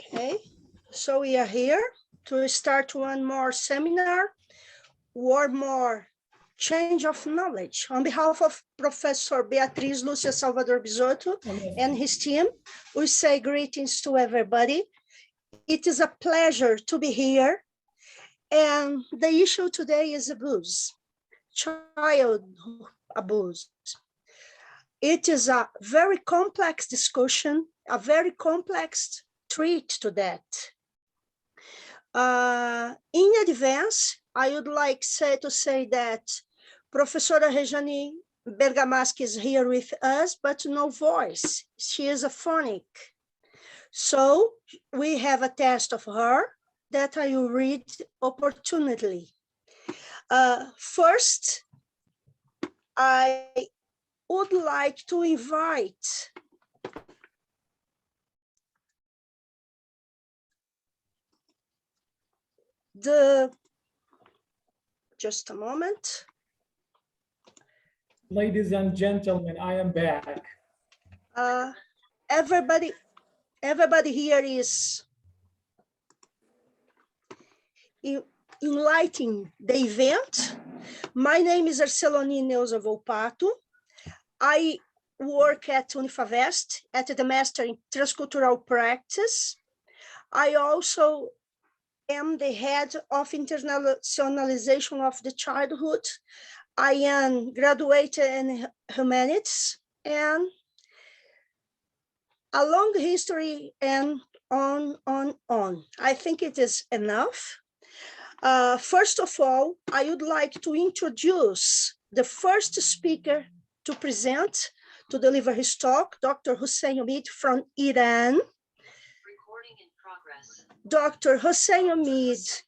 Okay, so we are here to start one more seminar, one more change of knowledge. On behalf of Professor Beatriz Lúcia Salvador Bisotto and his team, we say greetings to everybody. It is a pleasure to be here. And the issue today is abuse, child abuse. It is a very complex discussion, a very complex treat to that. In advance, I would like to say that Professora Rejane Bergamaschi is here with us, but no voice. She is aphonic. So we have a test of her that I will read opportunely. First, I would like to invite just a moment. Ladies and gentlemen, I am back. Everybody here is enlightening the event. My name is Arceloni Neuza Volpato. I work at Unifavest at the Master in Transcultural Practice. I also am the head of internationalization of the childhood. I am graduated in humanities and a long history and on. I think it is enough. First of all, I would like to introduce the first speaker to present, to deliver his talk, Dr. Hussein Omid from Iran. Recording in progress. Dr. Hussein Omid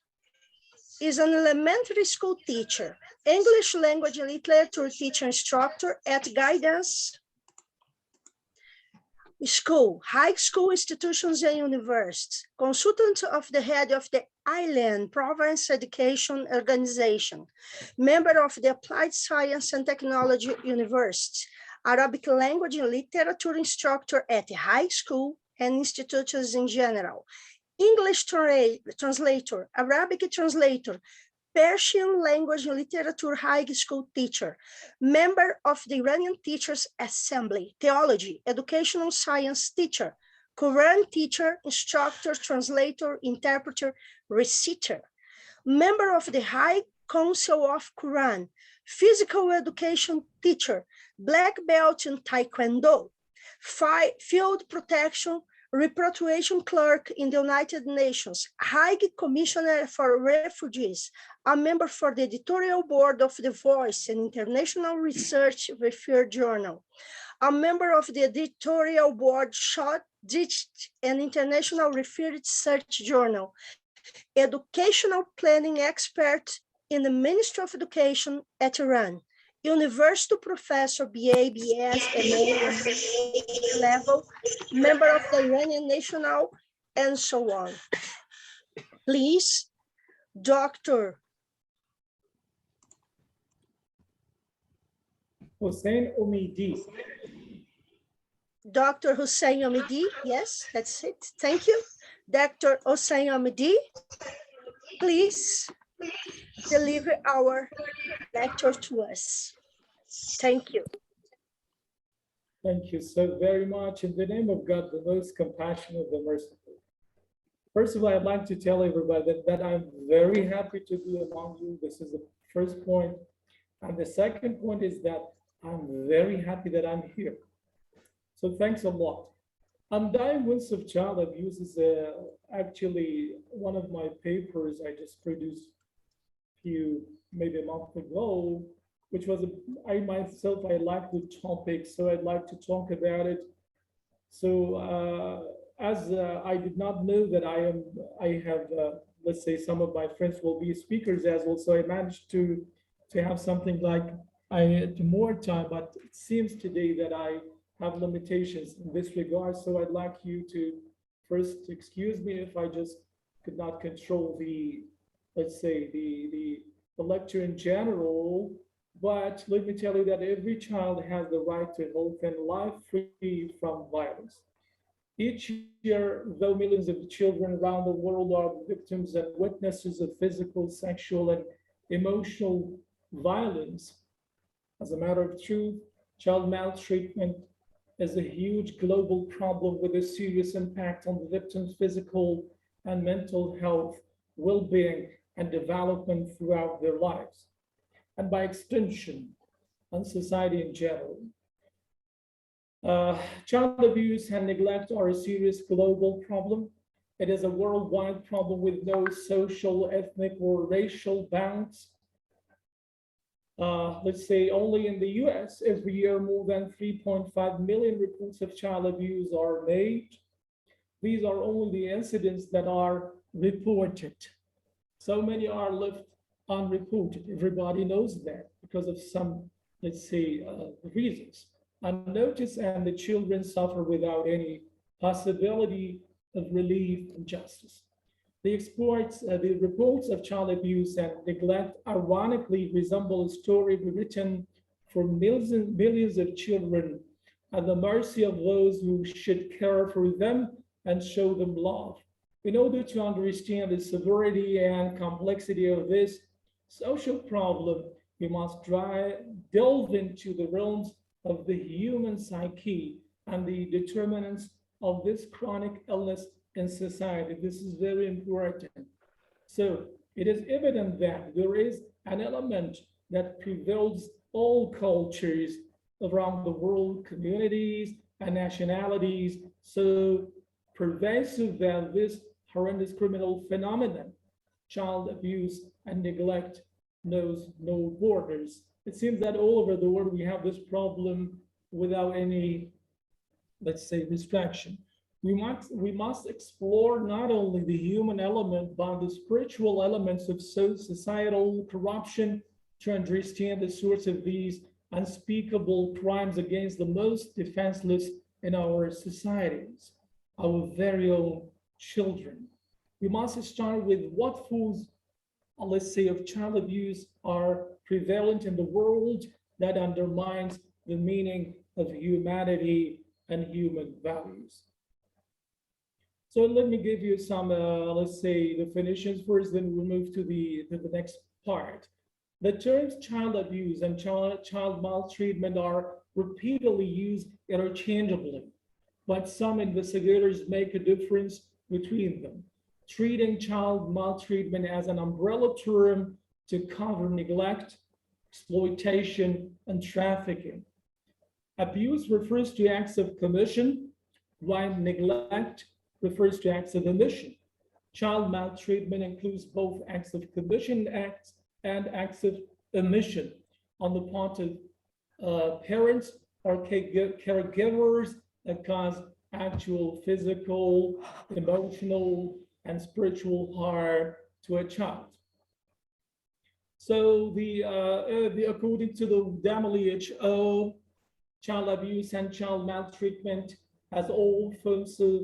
is an elementary school teacher, English language and literature teacher instructor at Guidance School, high school institutions and universities, consultant of the head of the Island Province Education Organization, member of the Applied Science and Technology University, Arabic language and literature instructor at high school and institutions in general, English translator, Arabic translator, Persian language and literature high school teacher, member of the Iranian Teachers Assembly, theology, educational science teacher, Quran teacher, instructor, translator, interpreter, reciter, member of the High Council of Quran, physical education teacher, black belt in Taekwondo, field protection, repatriation clerk in the United Nations, High Commissioner for Refugees, a member for the editorial board of The Voice, an international research referred journal, a member of the editorial board Shot Ditched, an international research journal, educational planning expert in the Ministry of Education at Iran, university professor, BA, BS, MA, level, member of the Iranian National, and so on. Please, Dr. Hussein Omidi. Dr. Hussein Omidi, yes, that's it. Thank you. Dr. Hussein Omidi, please deliver our lecture to us. Thank you. Thank you so very much. In the name of God, the most compassionate, the merciful. First of all, I'd like to tell everybody that I'm very happy to be among you. This is the first point. And the second point is that I'm very happy that I'm here. So thanks a lot. Undying Wounds of Child Abuse is actually one of my papers I just produced maybe a month ago, which was, I like the topic, so I'd like to talk about it. So as I did not know that I have, let's say some of my friends will be speakers as well, so I managed to have something like more time, but it seems today that I have limitations in this regard. So I'd like you to first excuse me if I just could not control let's say the lecture in general, but let me tell you that every child has the right to an open life free from violence. Each year, though millions of children around the world are victims and witnesses of physical, sexual, and emotional violence, as a matter of truth, child maltreatment is a huge global problem with a serious impact on the victim's physical and mental health, well-being, and development throughout their lives, and by extension, on society in general. Child abuse and neglect are a serious global problem. It is a worldwide problem with no social, ethnic, or racial bounds. Let's say only in the US, every year more than 3.5 million reports of child abuse are made. These are only the incidents that are reported. So many are left unreported. Everybody knows that because of some, let's say, reasons. Unnoticed, and the children suffer without any possibility of relief and justice. The reports of child abuse and neglect ironically resemble a story written for millions of children at the mercy of those who should care for them and show them love. In order to understand the severity and complexity of this social problem, we must delve into the realms of the human psyche and the determinants of this chronic illness in society. This is very important. So it is evident that there is an element that prevails all cultures around the world, communities and nationalities, so pervasive that this horrendous criminal phenomenon, child abuse and neglect, knows no borders. It seems that all over the world we have this problem without any, let's say, restriction. We must explore not only the human element, but the spiritual elements of societal corruption to understand the source of these unspeakable crimes against the most defenseless in our societies, our very own children. We must start with what forms, let's say, of child abuse are prevalent in the world that undermines the meaning of humanity and human values. So let me give you some, let's say, definitions first, then we'll move to the next part. The terms child abuse and child maltreatment are repeatedly used interchangeably, but some investigators make a difference between them, treating child maltreatment as an umbrella term to cover neglect, exploitation, and trafficking. Abuse refers to acts of commission, while neglect refers to acts of omission. Child maltreatment includes both acts of commission and acts of omission on the part of parents or caregivers that cause actual physical, emotional, and spiritual harm to a child. So according to the WHO, child abuse and child maltreatment as all forms of,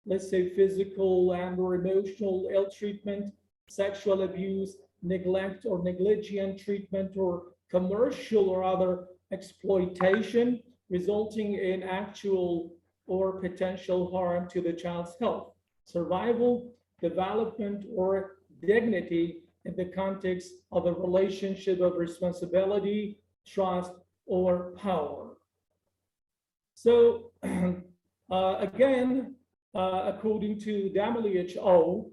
let's say, physical and or emotional ill treatment, sexual abuse, neglect or negligent treatment, or commercial or other exploitation resulting in actual or potential harm to the child's health, survival, development, or dignity in the context of a relationship of responsibility, trust, or power. So again, according to WHO,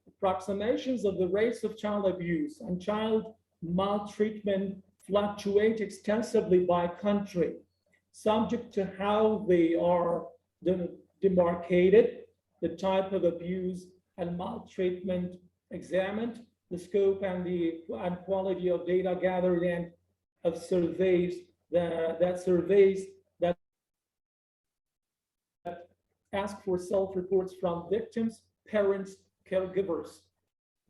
approximations of the rates of child abuse and child maltreatment fluctuate extensively by country, subject to how they are demarcated, the type of abuse and maltreatment examined, the scope and the quality of data gathered, and of surveys that ask for self-reports from victims, parents, caregivers.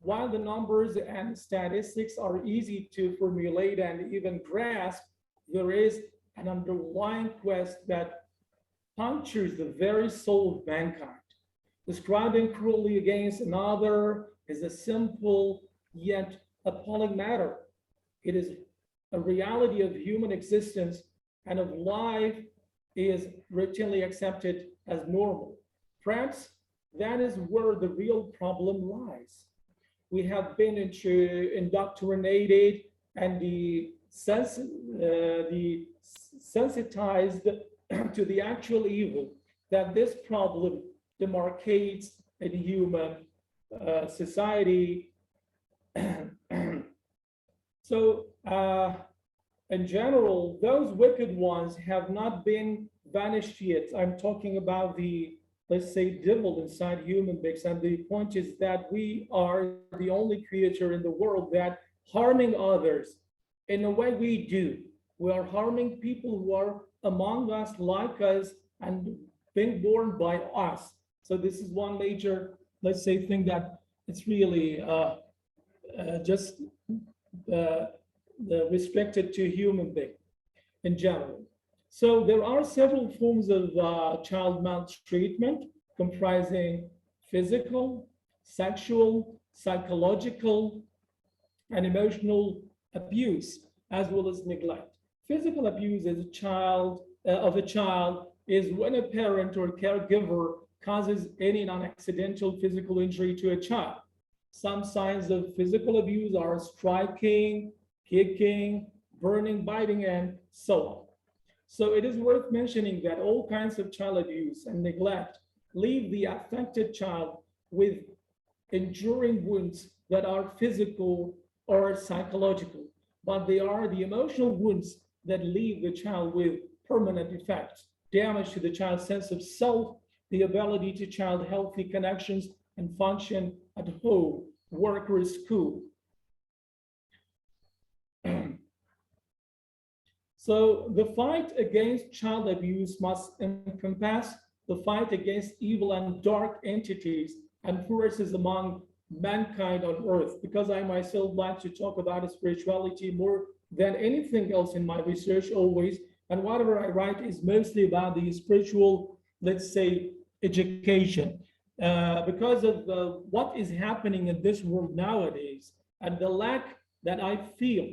While the numbers and statistics are easy to formulate and even grasp, there is an underlying quest that punctures the very soul of mankind. Describing cruelty against another is a simple yet appalling matter. It is a reality of human existence and of life is routinely accepted as normal. Friends, that is where the real problem lies. We have been indoctrinated and the sensitized to the actual evil that this problem demarcates in human society. So, in general, those wicked ones have not been vanished yet. I'm talking about the, let's say, devil inside human beings. And the point is that we are the only creature in the world that harming others in the way we do. We are harming people who are among us, like us, and being born by us. So this is one major, let's say, thing that it's really just restricted to human being in general. So there are several forms of child maltreatment comprising physical, sexual, psychological, and emotional abuse, as well as neglect. Physical abuse as a child of a child is when a parent or caregiver causes any non-accidental physical injury to a child. Some signs of physical abuse are striking, kicking, burning, biting, and so on. So it is worth mentioning that all kinds of child abuse and neglect leave the affected child with enduring wounds that are physical or psychological, but they are the emotional wounds that leave the child with permanent effects, damage to the child's sense of self, the ability to child healthy connections and function at home, work, or school. So the fight against child abuse must encompass the fight against evil and dark entities and forces among mankind on earth, because I myself like to talk about spirituality more than anything else in my research always. And whatever I write is mostly about the spiritual, let's say, education. Because of what is happening in this world nowadays and the lack that I feel,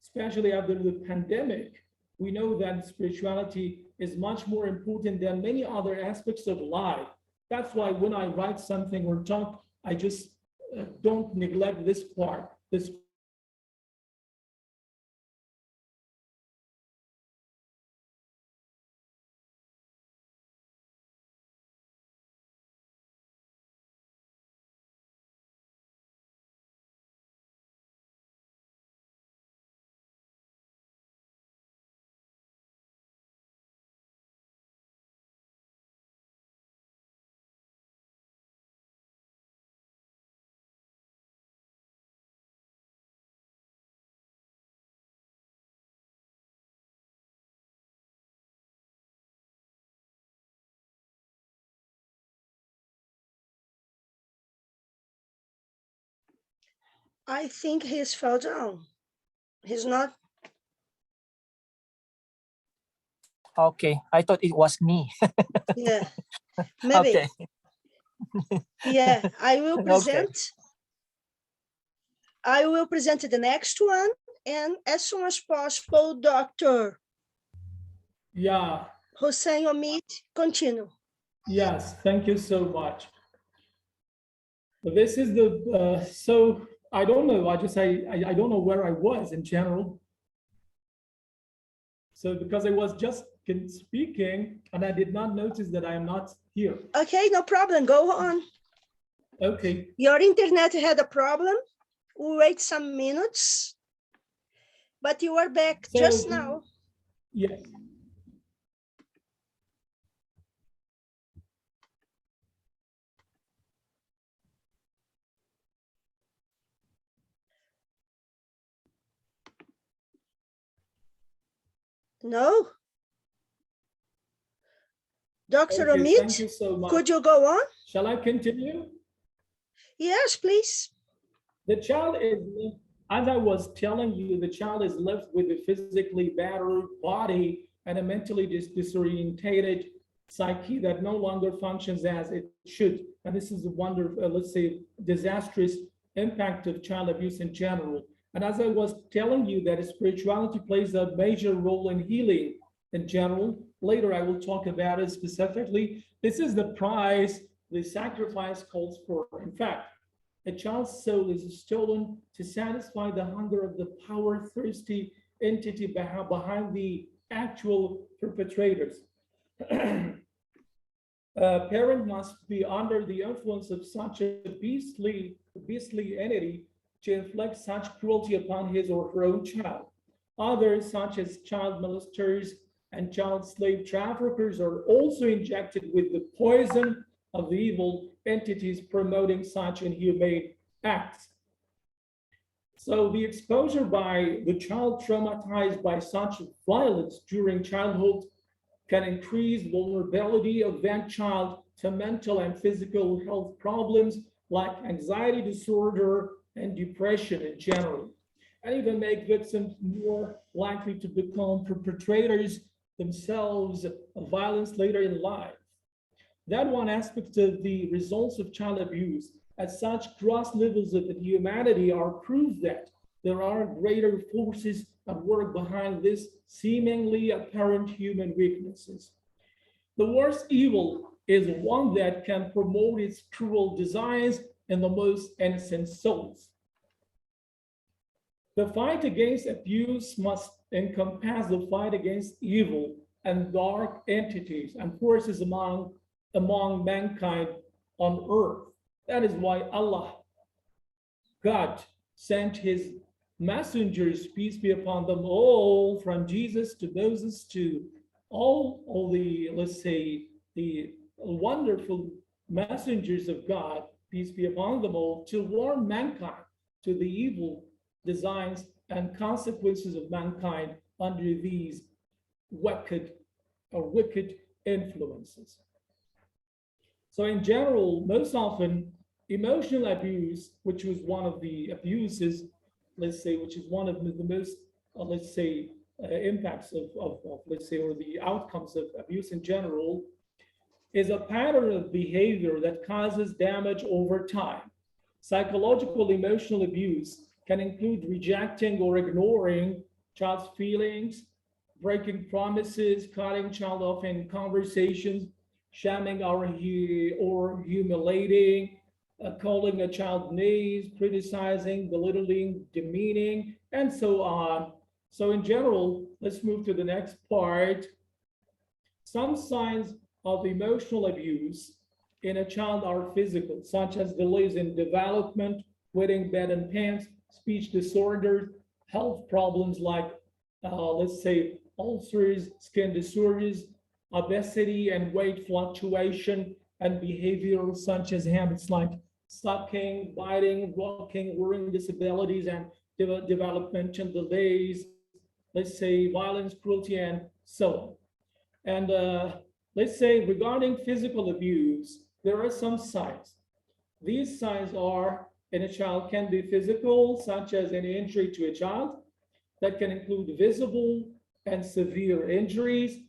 especially after the pandemic, we know that spirituality is much more important than many other aspects of life. That's why when I write something or talk, I just don't neglect this part, this. I think he's fell down. He's not. Okay, I thought it was me. Yeah, maybe. Okay. Yeah, I will Okay. present. I will present the next one, and as soon as possible, Dr. Yeah, Hussein Omid, continue. yes, thank you so much. This is the, so I don't know, I don't know where I was in general. So because I was just speaking and I did not notice that I am not here. Okay, no problem. Go on. Okay, Your internet had a problem. We'll wait some minutes, but you are back so just now. yes. No? Dr. Okay, Omid, thank you so much. could you go on? Shall I continue? Yes, please. The child is, as I was telling you, the child is left with a physically battered body and a mentally disorientated psyche that no longer functions as it should. And this is a let's say, disastrous impact of child abuse in general. And as I was telling you that spirituality plays a major role in healing in general, later I will talk about it specifically. This is the price the sacrifice calls for. In fact, a child's soul is stolen to satisfy the hunger of the power-thirsty entity behind the actual perpetrators. A parent must be under the influence of such a beastly entity to inflict such cruelty upon his or her own child. Others, such as child molesters and child slave traffickers, are also injected with the poison of the evil entities promoting such inhumane acts. So the exposure by the child traumatized by such violence during childhood can increase vulnerability of that child to mental and physical health problems like anxiety disorder and depression in general, and even make victims more likely to become perpetrators themselves of violence later in life. That one aspect of the results of child abuse at such gross levels of humanity are proof that there are greater forces at work behind this seemingly apparent human weaknesses. The worst evil is one that can promote its cruel designs in the most innocent souls. The fight against abuse must encompass the fight against evil and dark entities and forces among mankind on earth. That is why Allah, God, sent his messengers, peace be upon them all, from Jesus to Moses to all the, let's say, the wonderful messengers of God, peace be upon them all, to warn mankind to the evil designs and consequences of mankind under these wicked influences. So in general, most often, emotional abuse, which was one of the abuses, let's say, which is one of the most, let's say, impacts of, let's say, or the outcomes of abuse in general, is a pattern of behavior that causes damage over time. Psychological emotional abuse can include rejecting or ignoring child's feelings, breaking promises, cutting child off in conversations, shaming or humiliating, calling a child names, criticizing, belittling, demeaning, and so on. So in general, let's move to the next part. Some signs of emotional abuse in a child are physical, such as delays in development, wetting bed and pants, speech disorders, health problems like, let's say, ulcers, skin disorders, obesity and weight fluctuation, and behavioral such as habits like sucking, biting, walking, learning disabilities, and developmental delays, let's say violence, cruelty, and so on. And let's say regarding physical abuse, there are some signs. These signs are in a child can be physical, such as an injury to a child, that can include visible and severe injuries,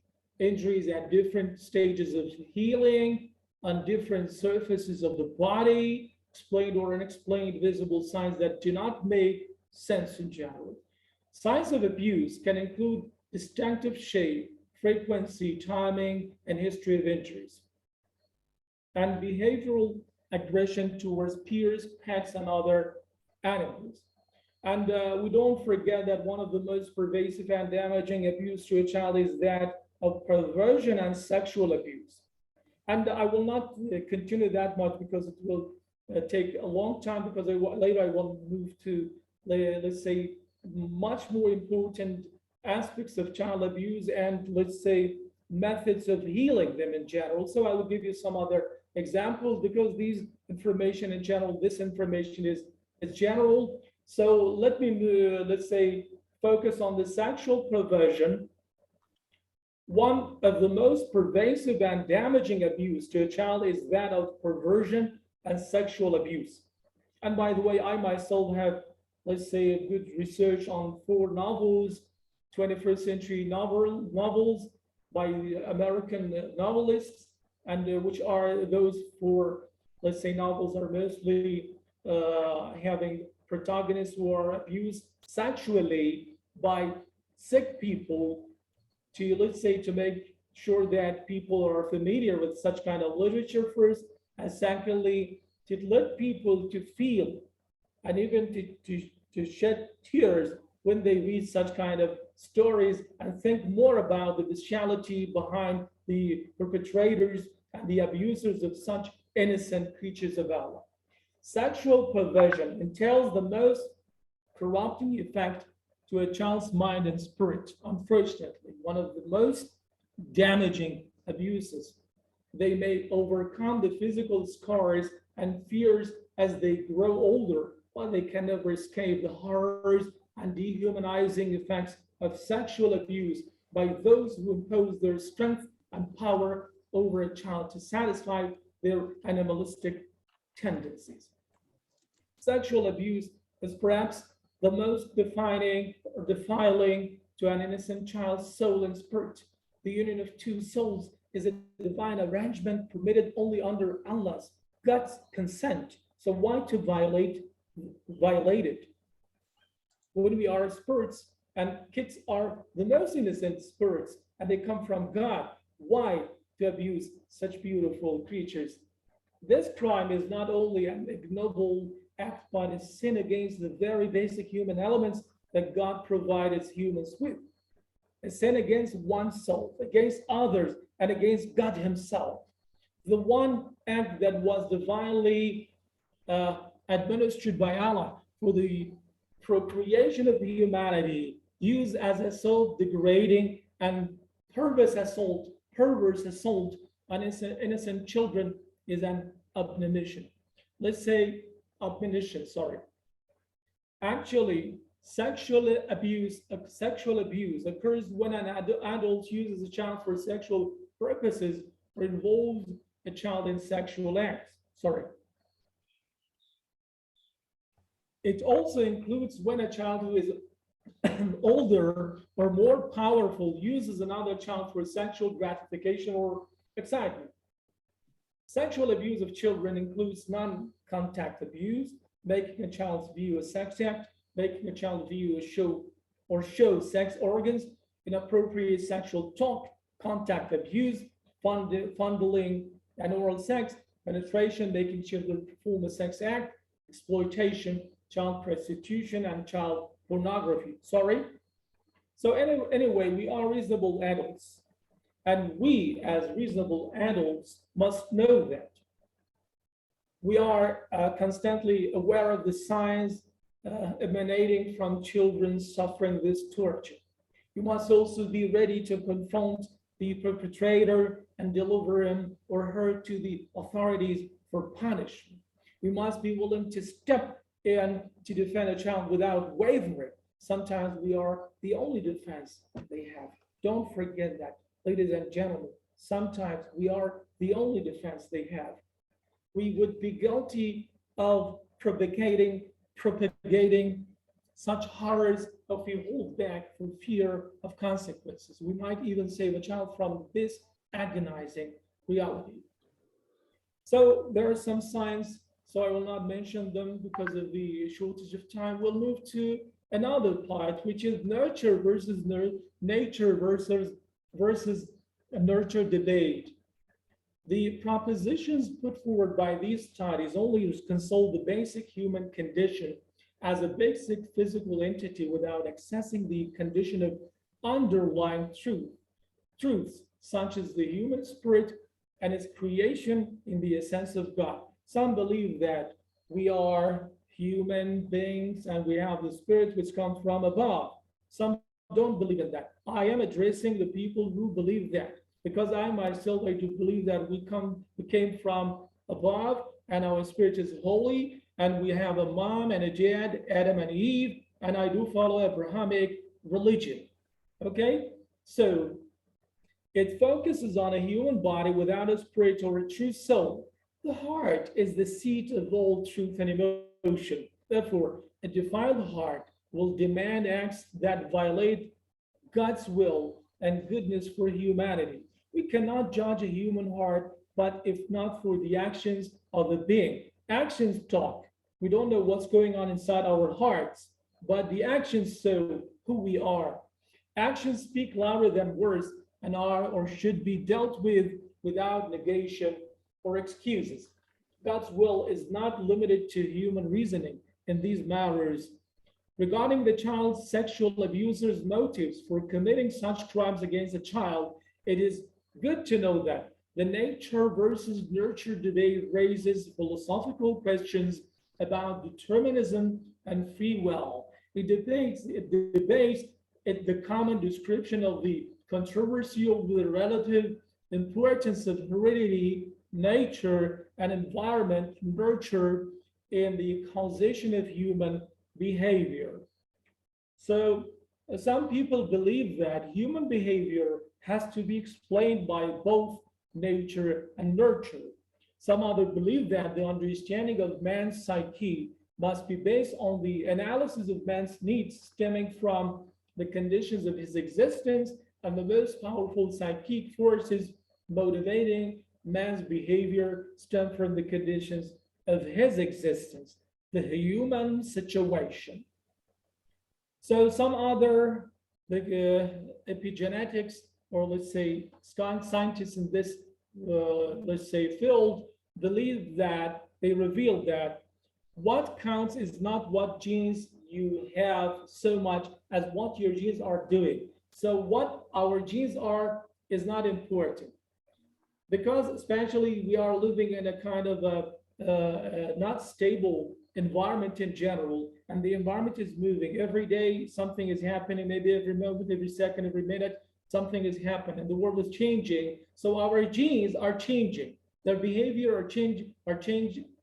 injuries at different stages of healing, on different surfaces of the body, explained or unexplained visible signs that do not make sense in general. Signs of abuse can include distinctive shape, frequency, timing, and history of injuries, and behavioral aggression towards peers, pets, and other animals. And we don't forget that one of the most pervasive and damaging abuse to a child is that of perversion and sexual abuse. And I will not continue that much because it will take a long time, because later I will move to, let's say, much more important aspects of child abuse and, let's say, methods of healing them in general. So I will give you some other examples because these information in general, this information is general. So let me, let's say, focus on the sexual perversion. One of the most pervasive and damaging abuse to a child is that of perversion and sexual abuse. And by the way, I myself have, let's say, a good research on 4 novels, 21st century novels by American novelists, and which are those 4, let's say, novels are mostly having protagonists who are abused sexually by sick people, to, let's say, to make sure that people are familiar with such kind of literature first, and secondly, to let people to feel and even to shed tears when they read such kind of stories and think more about the bestiality behind the perpetrators and the abusers of such innocent creatures of Allah. Sexual perversion entails the most corrupting effect to a child's mind and spirit. Unfortunately, one of the most damaging abuses. They may overcome the physical scars and fears as they grow older, but they can never escape the horrors and dehumanizing effects of sexual abuse by those who impose their strength and power over a child to satisfy their animalistic tendencies. Sexual abuse is perhaps the most defining or defiling to an innocent child's soul and spirit. The union of two souls is a divine arrangement permitted only under Allah's God's consent. So why to violate it? When we are spirits and kids are the most innocent spirits and they come from God, why to abuse such beautiful creatures? This crime is not only an ignoble act, but a sin against the very basic human elements that God provided humans with. A sin against oneself, against others, and against God himself. The one act that was divinely administered by Allah for the procreation of humanity, used as a self-degrading and perverse assault on innocent children is an admonition. Let's say admonition, sorry. Actually, sexual abuse occurs when an adult uses a child for sexual purposes or involves a child in sexual acts. Sorry. It also includes when a child who is older or more powerful uses another child for sexual gratification or excitement. Sexual abuse of children includes non-contact abuse, making a child view a sex act, making a child view a show sex organs, inappropriate sexual talk, contact abuse, fondling and oral sex, penetration, making children perform a sex act, exploitation, child prostitution, and child pornography. Sorry. So anyway, we are reasonable adults. And we, as reasonable adults, must know that. We are constantly aware of the signs emanating from children suffering this torture. You must also be ready to confront the perpetrator and deliver him or her to the authorities for punishment. We must be willing to step in to defend a child without wavering. Sometimes we are the only defense they have. Don't forget that, ladies and gentlemen. Sometimes we are the only defense they have. We would be guilty of propagating such horrors if we hold back for fear of consequences. We might even save a child from this agonizing reality. So there are some signs, so I will not mention them because of the shortage of time. We'll move to another part, which is nurture versus nature versus a nurture debate. The propositions put forward by these studies only console the basic human condition as a basic physical entity without accessing the condition of underlying truths, such as the human spirit and its creation in the essence of God. Some believe that we are human beings and we have the spirit which comes from above. Some don't believe in that. I am addressing the people who believe that, because I myself, I do believe that we came from above and our spirit is holy and we have a mom and a dad, Adam and Eve, and I do follow Abrahamic religion. Okay, so it focuses on a human body without a spirit or a true soul. The heart is the seat of all truth and emotion. Therefore, a defiled heart will demand acts that violate God's will and goodness for humanity. We cannot judge a human heart, but if not for the actions of the being. Actions talk. We don't know what's going on inside our hearts, but the actions show who we are. Actions speak louder than words and are or should be dealt with without negation or excuses. God's will is not limited to human reasoning in these matters. Regarding the child's sexual abuser's motives for committing such crimes against a child, it is good to know that the nature versus nurture debate raises philosophical questions about determinism and free will. It debates the common description of the controversy of the relative importance of heredity, nature, and environment, nurture, in the causation of human behavior. So some people believe that human behavior has to be explained by both nature and nurture. Some others believe that the understanding of man's psyche must be based on the analysis of man's needs stemming from the conditions of his existence and the most powerful psychic forces motivating man's behavior stem from the conditions of his existence, the human situation. So some other like epigenetics, or let's say scientists in this let's say field, believe that they reveal that what counts is not what genes you have so much as what your genes are doing. So what our genes are is not important, because especially we are living in a kind of a not stable environment in general, and the environment is moving every day. Something is happening, maybe every moment, every second, every minute, something is happening. The world is changing, so our genes are changing. Their behavior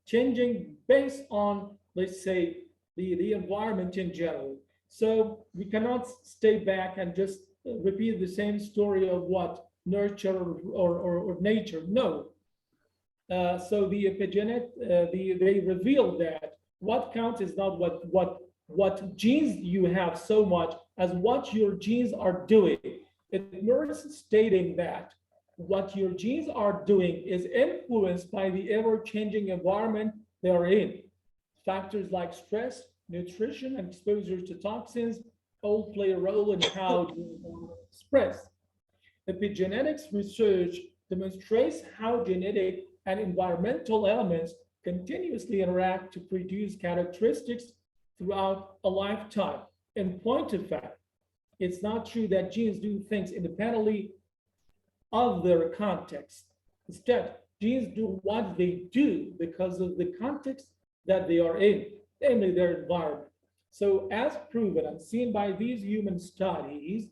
changing based on, let's say, the environment in general. So we cannot stay back and just repeat the same story of what nurture or nature. No. So the epigenet, they reveal that what counts is not what genes you have so much as what your genes are doing. It merely stating that what your genes are doing is influenced by the ever-changing environment they are in. Factors like stress, nutrition, and exposure to toxins all play a role in how genes are expressed. Epigenetics research demonstrates how genetic and environmental elements continuously interact to produce characteristics throughout a lifetime. In point of fact, it's not true that genes do things independently of their context. Instead, genes do what they do because of the context that they are in, namely their environment. So as proven and seen by these human studies,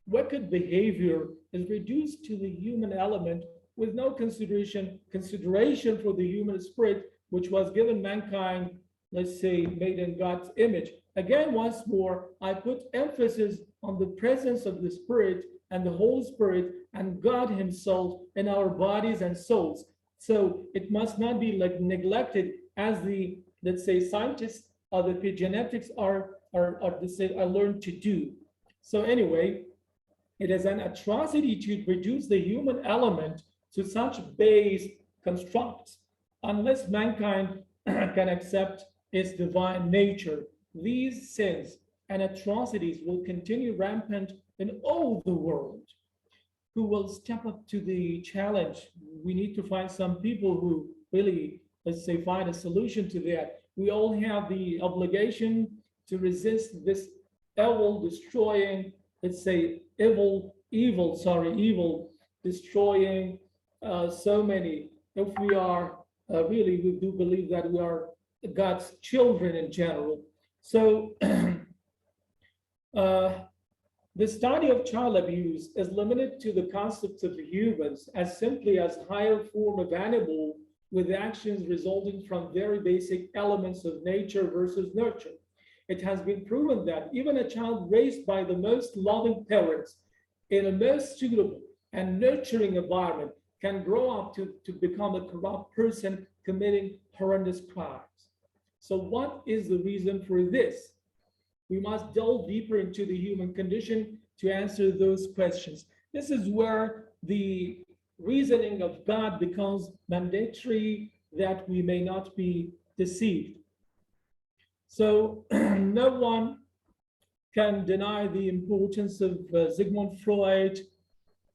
wicked behavior is reduced to the human element with no consideration for the human spirit, which was given mankind, let's say, made in God's image. Again, once more, I put emphasis on the presence of the Spirit and the Holy Spirit and God Himself in our bodies and souls. So it must not be like neglected as the, let's say, scientists of epigenetics are learned to do. So anyway, it is an atrocity to reduce the human element to such base constructs. Unless mankind can accept its divine nature, these sins and atrocities will continue rampant in all the world. Who will step up to the challenge? We need to find some people who really, let's say, find a solution to that. We all have the obligation to resist this evil destroying, let's say, evil destroying so many. If we are really, we do believe that we are God's children in general. So the study of child abuse is limited to the concepts of humans as simply as higher form of animal with actions resulting from very basic elements of nature versus nurture. It has been proven that even a child raised by the most loving parents in a most suitable and nurturing environment can grow up to become a corrupt person committing horrendous crimes. So what is the reason for this? We must delve deeper into the human condition to answer those questions. This is where the reasoning of God becomes mandatory, that we may not be deceived. So no one can deny the importance of Sigmund Freud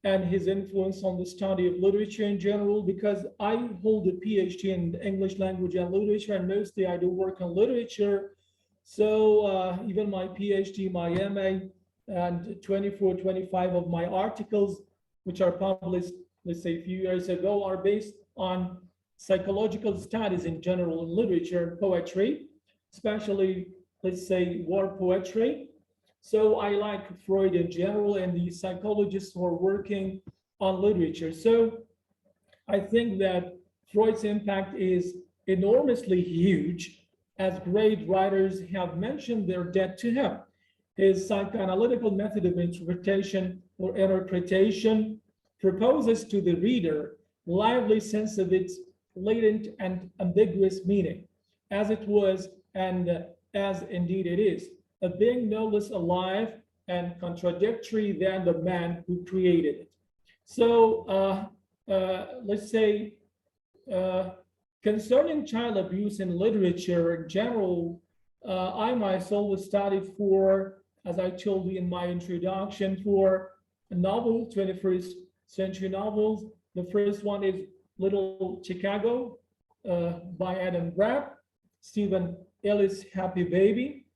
and his influence on the study of literature in general, because I hold a PhD in English language and literature, and mostly I do work on literature. So even my PhD, my MA, and 24, 25 of my articles, which are published, let's say a few years ago, are based on psychological studies in general in literature and poetry, especially, let's say, war poetry. So I like Freud in general and the psychologists who are working on literature. So I think that Freud's impact is enormously huge, as great writers have mentioned their debt to him. His psychoanalytical method of interpretation or interpretation proposes to the reader lively sense of its latent and ambiguous meaning, as it was and as indeed it is, a being no less alive and contradictory than the man who created it. So let's say concerning child abuse in literature in general, I myself was studied for, as I told you in my introduction, for a novel, 21st century novels. The first one is Little Chicago by Adam Grant, Stephen Ellis' Happy Baby,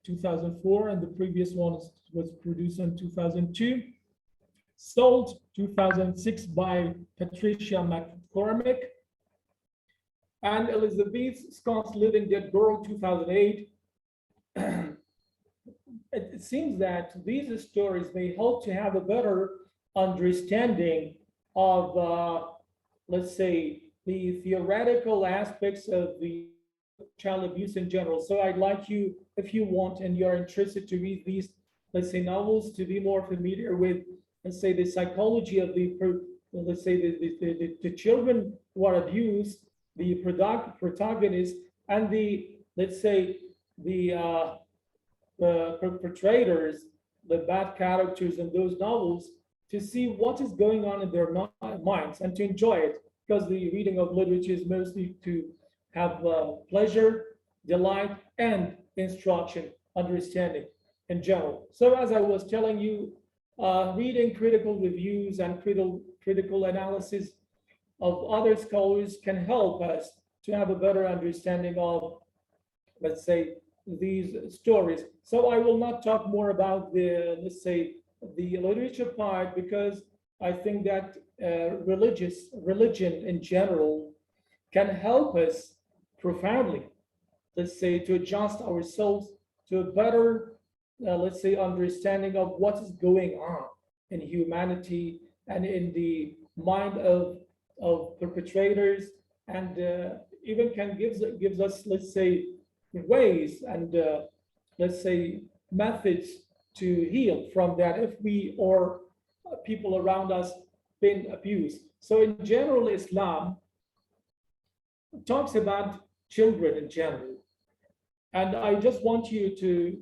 2004, and the previous one was produced in 2002. Sold, 2006, by Patricia McCormick, and Elizabeth Scott's Living Dead Girl, 2008. It seems that these stories may help to have a better understanding of, let's say, the theoretical aspects of the child abuse in general. So I'd like you, if you want and you're interested, to read these, let's say, novels, to be more familiar with, let's say, the psychology of the, let's say, the children who are abused, the protagonist, and the, let's say, the perpetrators, the bad characters in those novels, to see what is going on in their minds and to enjoy it, because the reading of literature is mostly to have pleasure, delight, and instruction, understanding in general. So as I was telling you, reading critical reviews and critical analysis of other scholars can help us to have a better understanding of, let's say, these stories. So I will not talk more about the, let's say, the literature part, because I think that religion in general can help us profoundly, let's say, to adjust ourselves to a better, let's say, understanding of what is going on in humanity and in the mind of perpetrators, and even can gives us, let's say, ways and let's say methods to heal from that if we or people around us been abused. So in general, Islam talks about children in general, and I just want you to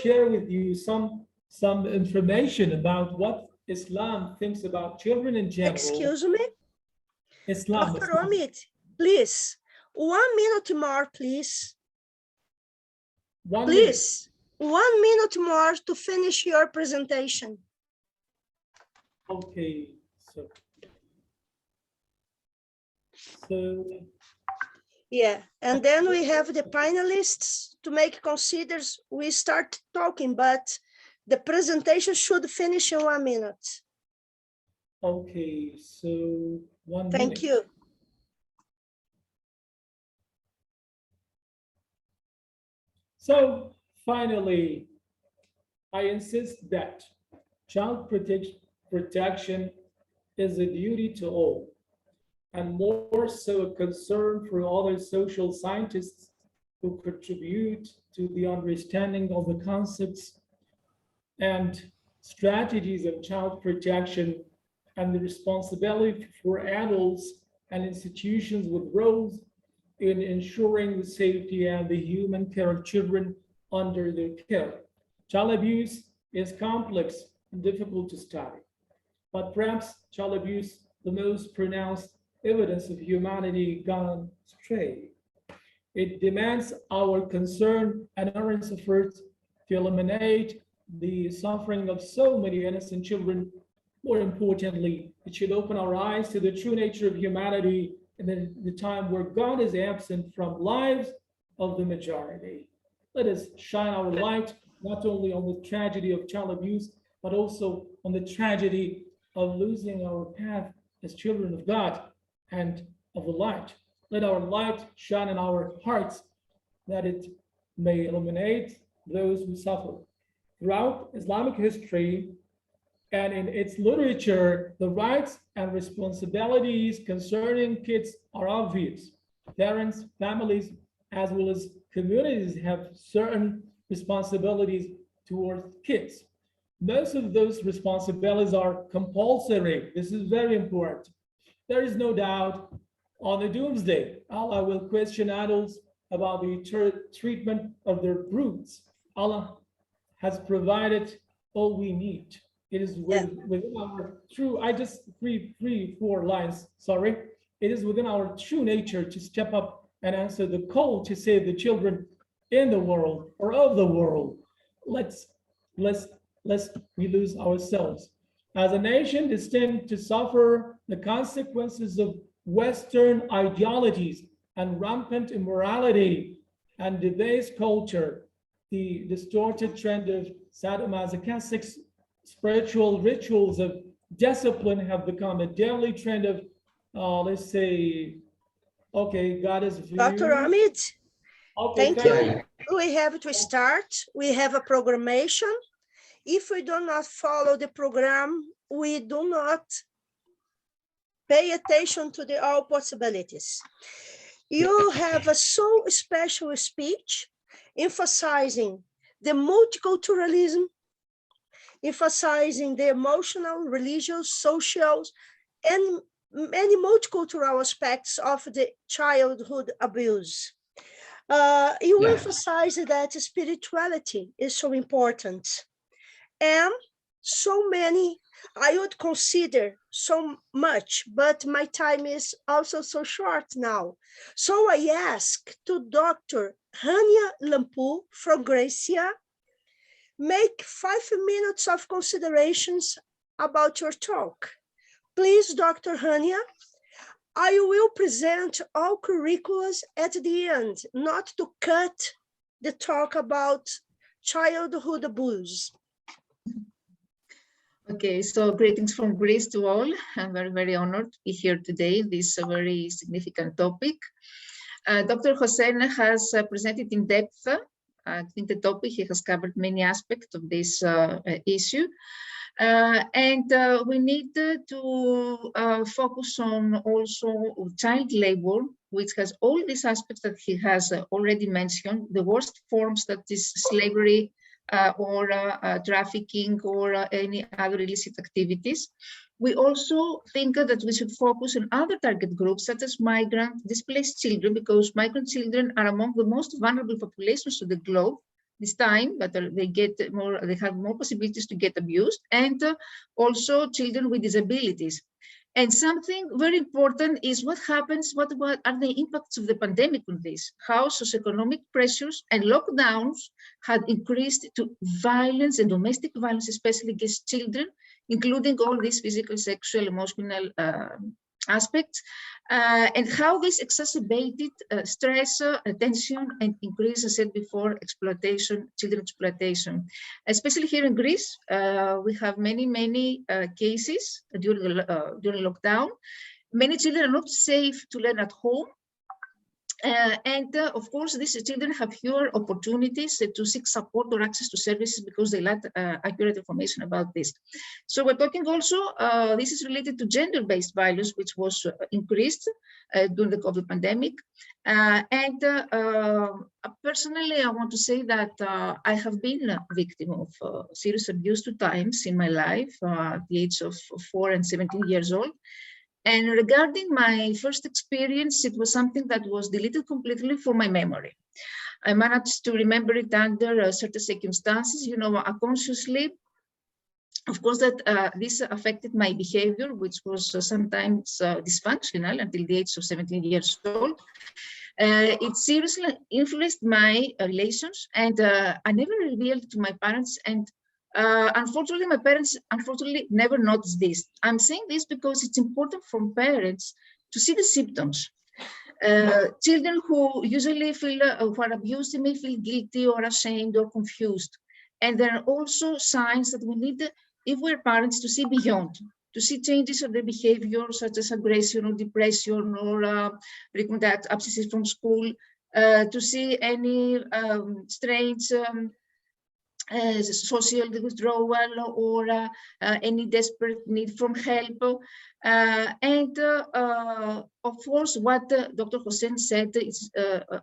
share with you some information about what Islam thinks about children in general. Excuse me, Islam. Dr. Omid, please, 1 minute more, please. Please, 1 minute more to finish your presentation. Okay, so yeah, and then we have the panelists to make considers. We start talking, but the presentation should finish in 1 minute. okay, so 1 minute. Thank you. So finally, I insist that child protection is a duty to all, and more so a concern for other social scientists who contribute to the understanding of the concepts and strategies of child protection, and the responsibility for adults and institutions with roles in ensuring the safety and the human care of children under their care. Child abuse is complex and difficult to study, but perhaps child abuse, the most pronounced evidence of humanity gone astray. It demands our concern and earnest efforts to eliminate the suffering of so many innocent children More importantly, it should open our eyes to the true nature of humanity in the time where God is absent from lives of the majority. Let us shine our light not only on the tragedy of child abuse, but also on the tragedy of losing our path as children of God and of the light. Let our light shine in our hearts that it may illuminate those who suffer. Throughout Islamic history and in its literature, the rights and responsibilities concerning kids are obvious. Parents, families, as well as communities have certain responsibilities towards kids. Most of those responsibilities are compulsory. This is very important. There is no doubt on the doomsday, Allah will question adults about the treatment of their brutes. Allah has provided all we need. It is within our true, I just four lines, sorry. It is within our true nature to step up and answer the call to save the children in the world or of the world. Let's we lose ourselves. As a nation destined to suffer the consequences of Western ideologies and rampant immorality and debased culture, the distorted trend of sadomasochistic spiritual rituals of discipline have become a daily trend of, let's say, okay, God is Dr. Hamid, okay, thank you. We have to start. We have a programmation. If we do not follow the program, we do not pay attention to the all possibilities. You have a so special speech emphasizing the multiculturalism, emphasizing the emotional, religious, social, and many multicultural aspects of the childhood abuse. You emphasize that spirituality is so important. And so many, I would consider so much, but my time is also so short now. So I ask to Dr. Hania Lampu from Gracia, make 5 minutes of considerations about your talk. Please, Dr. Hania, I will present all curriculums at the end, not to cut the talk about childhood abuse. Okay, so greetings from Greece to all. I'm very, very honored to be here today. This is a very significant topic. Dr. Hossein has presented in depth, I think the topic. He has covered many aspects of this issue. And we need to focus on also child labor, which has all these aspects that he has already mentioned, the worst forms that is slavery, or trafficking or any other illicit activities. We also think that we should focus on other target groups such as migrant, displaced children, because migrant children are among the most vulnerable populations of the globe this time, but they have more possibilities to get abused, and also children with disabilities. And something very important is what happens, what are the impacts of the pandemic on this? How socioeconomic pressures and lockdowns had increased to violence and domestic violence, especially against children, including all these physical, sexual, emotional aspects, and how this exacerbated stress, tension, and increase, as I said before, exploitation, children exploitation. Especially here in Greece, we have many cases during lockdown. Many children are not safe to learn at home. And of course, these children have fewer opportunities to seek support or access to services because they lack accurate information about this. So we're talking also, this is related to gender-based violence, which was increased during the COVID pandemic. And personally, I want to say that I have been a victim of serious abuse 2 times in my life, at the age of 4 and 17 years old. And regarding my first experience, it was something that was deleted completely from my memory. I managed to remember it under certain circumstances, you know, unconsciously. Of course, that this affected my behavior, which was sometimes dysfunctional until the age of 17 years old. It seriously influenced my relations, and I never revealed to my parents, and Unfortunately, my parents never noticed this. I'm saying this because it's important for parents to see the symptoms. Children who usually feel who are abused, they may feel guilty or ashamed or confused. And there are also signs that we need, if we're parents, to see beyond, to see changes of their behavior, such as aggression or depression or frequent absences from school, to see any strange social withdrawal or any desperate need for help. Of course, what Dr. Hossein said is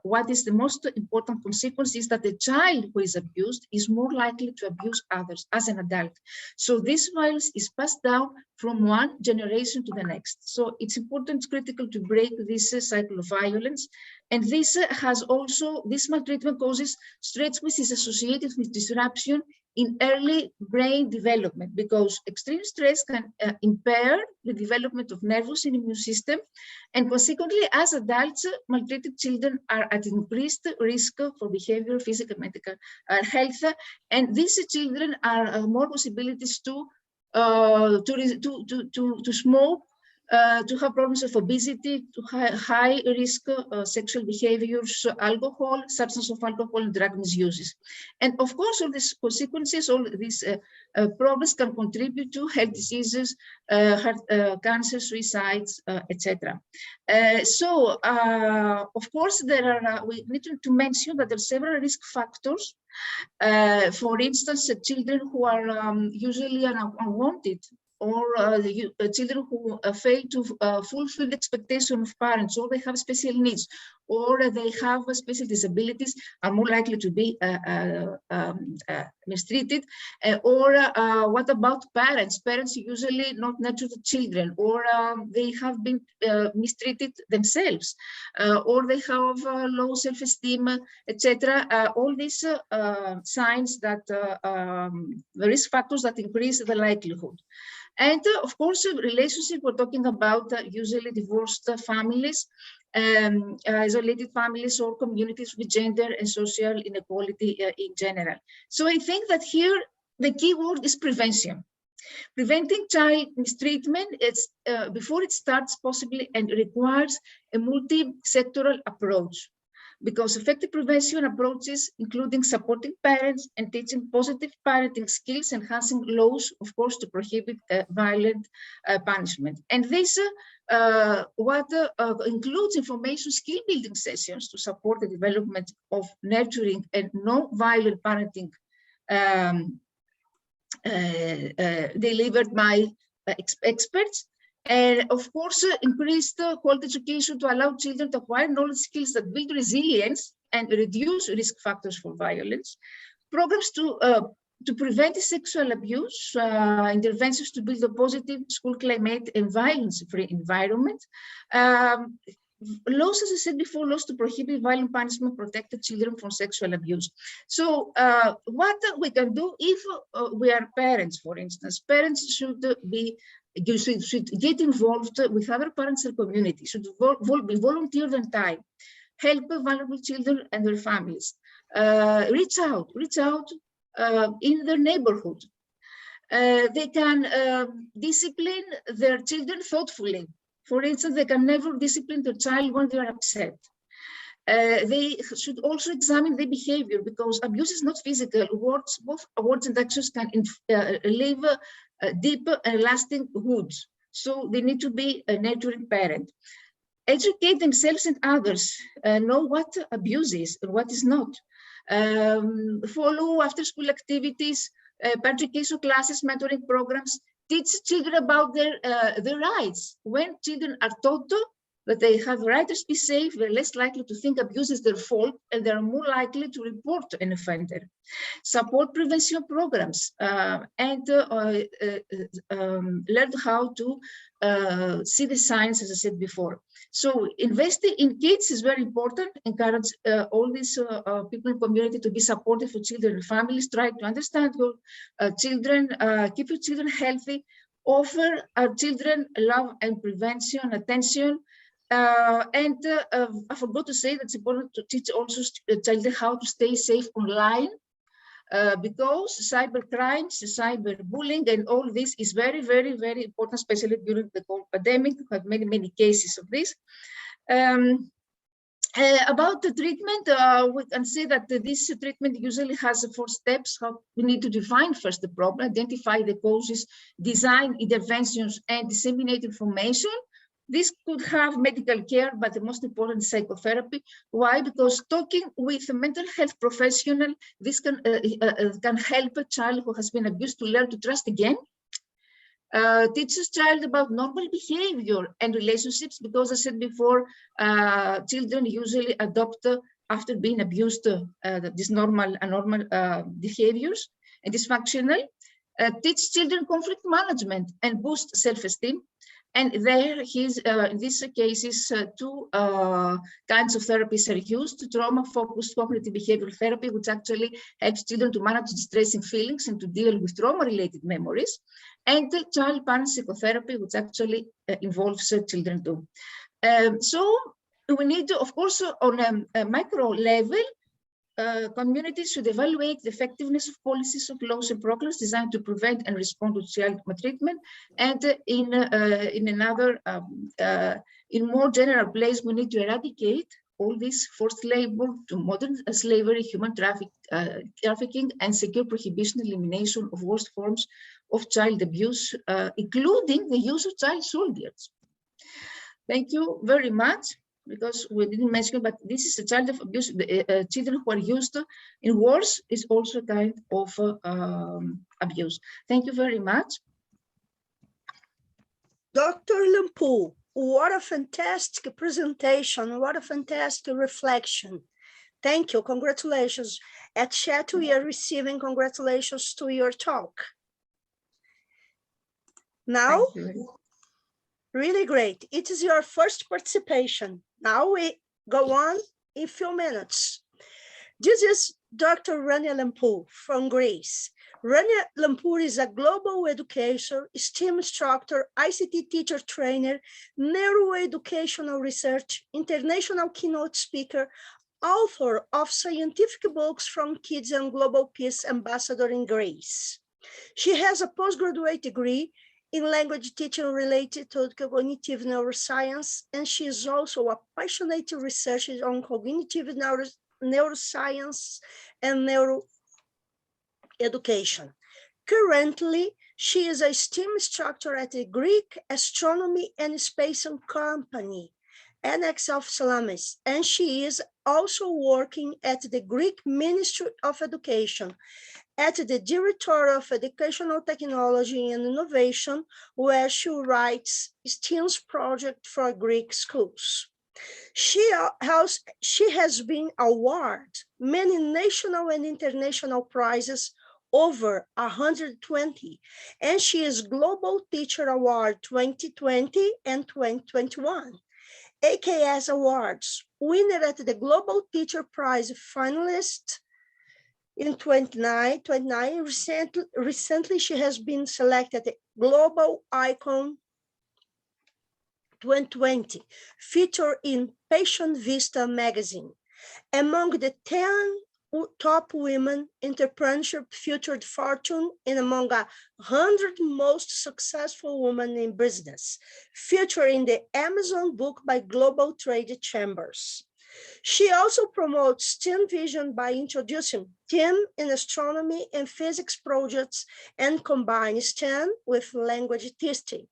what is the most important consequence is that the child who is abused is more likely to abuse others as an adult. So this violence is passed down from one generation to the next. So it's important, it's critical to break this cycle of violence. And this has also, this maltreatment causes stress which is associated with disruption in early brain development, because extreme stress can impair the development of nervous and immune system. And consequently, as adults, maltreated children are at increased risk for behavior, physical, mental health. And these children are more possibilities to smoke, to have problems of obesity, to high risk sexual behaviors, alcohol, substance of alcohol, and drug misuses. And of course, all these consequences, all these problems can contribute to health diseases, heart cancer, suicides, etc. Of course, there are, we need to mention that there are several risk factors. For instance, children who are usually unwanted, or children who fail to fulfill the expectation of parents, or they have special needs, or they have special disabilities, are more likely to be mistreated. What about parents? Parents usually not nurture the children, or they have been mistreated themselves, or they have low self-esteem, etc. All these signs that the risk factors that increase the likelihood. And of course, relationship, we're talking about usually divorced families, isolated families, or communities with gender and social inequality in general. So I think that here the key word is prevention. Preventing child mistreatment is before it starts possibly, and requires a multi-sectoral approach, because effective prevention approaches, including supporting parents and teaching positive parenting skills, enhancing laws, of course, to prohibit violent punishment. And this includes information skill building sessions to support the development of nurturing and non-violent parenting delivered by experts. And of course, increased quality education to allow children to acquire knowledge skills that build resilience and reduce risk factors for violence. Programs to prevent sexual abuse, interventions to build a positive school climate and violence-free environment. Laws, as I said before, laws to prohibit violent punishment, protect the children from sexual abuse. So what we can do if we are parents, for instance, parents should get involved with other parents and community, should be volunteer their time, help vulnerable children and their families, reach out in their neighborhood. They can discipline their children thoughtfully. For instance, they can never discipline their child when they are upset. They should also examine their behavior, because abuse is not physical. Both words and actions can leave deep and lasting wounds. So they need to be a nurturing parent. Educate themselves and others, know what abuse is and what is not. Follow after-school activities, education classes, mentoring programs. Teach children about their rights. When children are taught that they have the right to be safe, they're less likely to think abuse is their fault, and they're more likely to report an offender. Support prevention programs and learn how to see the signs, as I said before. So investing in kids is very important. Encourage all these people in the community to be supportive for children and families. Try to understand your children, keep your children healthy, offer our children love and prevention, attention. I forgot to say that it's important to teach also children how to stay safe online, because cybercrimes, cyberbullying, and all this is very, very, very important, especially during the COVID pandemic. We have many, many cases of this. About the treatment, we can see that this treatment usually has 4 steps. How we need to define first the problem, identify the causes, design interventions, and disseminate information. This could have medical care, but the most important is psychotherapy. Why? Because talking with a mental health professional, this can help a child who has been abused to learn to trust again. Teaches child about normal behavior and relationships, because I said before, children usually adopt after being abused these abnormal behaviors and dysfunctional. Teach children conflict management and boost self-esteem. And there, in these cases, 2 kinds of therapies are used: trauma-focused cognitive behavioral therapy, which actually helps children to manage distressing feelings and to deal with trauma-related memories, and child-parent psychotherapy, which actually involves children too. So we need to, of course, on a micro level, communities should evaluate the effectiveness of policies, of laws and programs designed to prevent and respond to child maltreatment. And in more general place, we need to eradicate all this forced labor, to modern slavery, human trafficking, and secure prohibition, elimination of worst forms of child abuse, including the use of child soldiers. Thank you very much. Because we didn't mention, but this is a child of abuse. Children who are used in wars is also a kind of abuse. Thank you very much. Dr. Lempu, what a fantastic presentation. What a fantastic reflection. Thank you. Congratulations. At chat, we are receiving congratulations to your talk. Now, really great. It is your first participation. Now we go on in a few minutes. This is Dr. Rania Lempu from Greece. Rania Lempu is a global educator, STEM instructor, ICT teacher trainer, neuroeducational research, international keynote speaker, author of scientific books from Kids and Global Peace Ambassador in Greece. She has a postgraduate degree in language teaching related to cognitive neuroscience, and she is also a passionate researcher on cognitive neuroscience and neuroeducation. Currently, she is a STEM instructor at the Greek Astronomy and Space Company, Annex of Salamis, and she is also working at the Greek Ministry of Education, at the Director of Educational Technology and Innovation, where she writes STEM's project for Greek schools. She has been awarded many national and international prizes, over 120, and she is Global Teacher Award 2020 and 2021. AKS Awards, winner at the Global Teacher Prize finalist in 2029. Recently, she has been selected Global Icon 2020, featured in Patient Vista magazine. Among the 10 top women entrepreneurship featured Fortune and among 100 most successful women in business, featured in the Amazon book by Global Trade Chambers. She also promotes STEM vision by introducing STEM in astronomy and physics projects and combines STEM with language testing.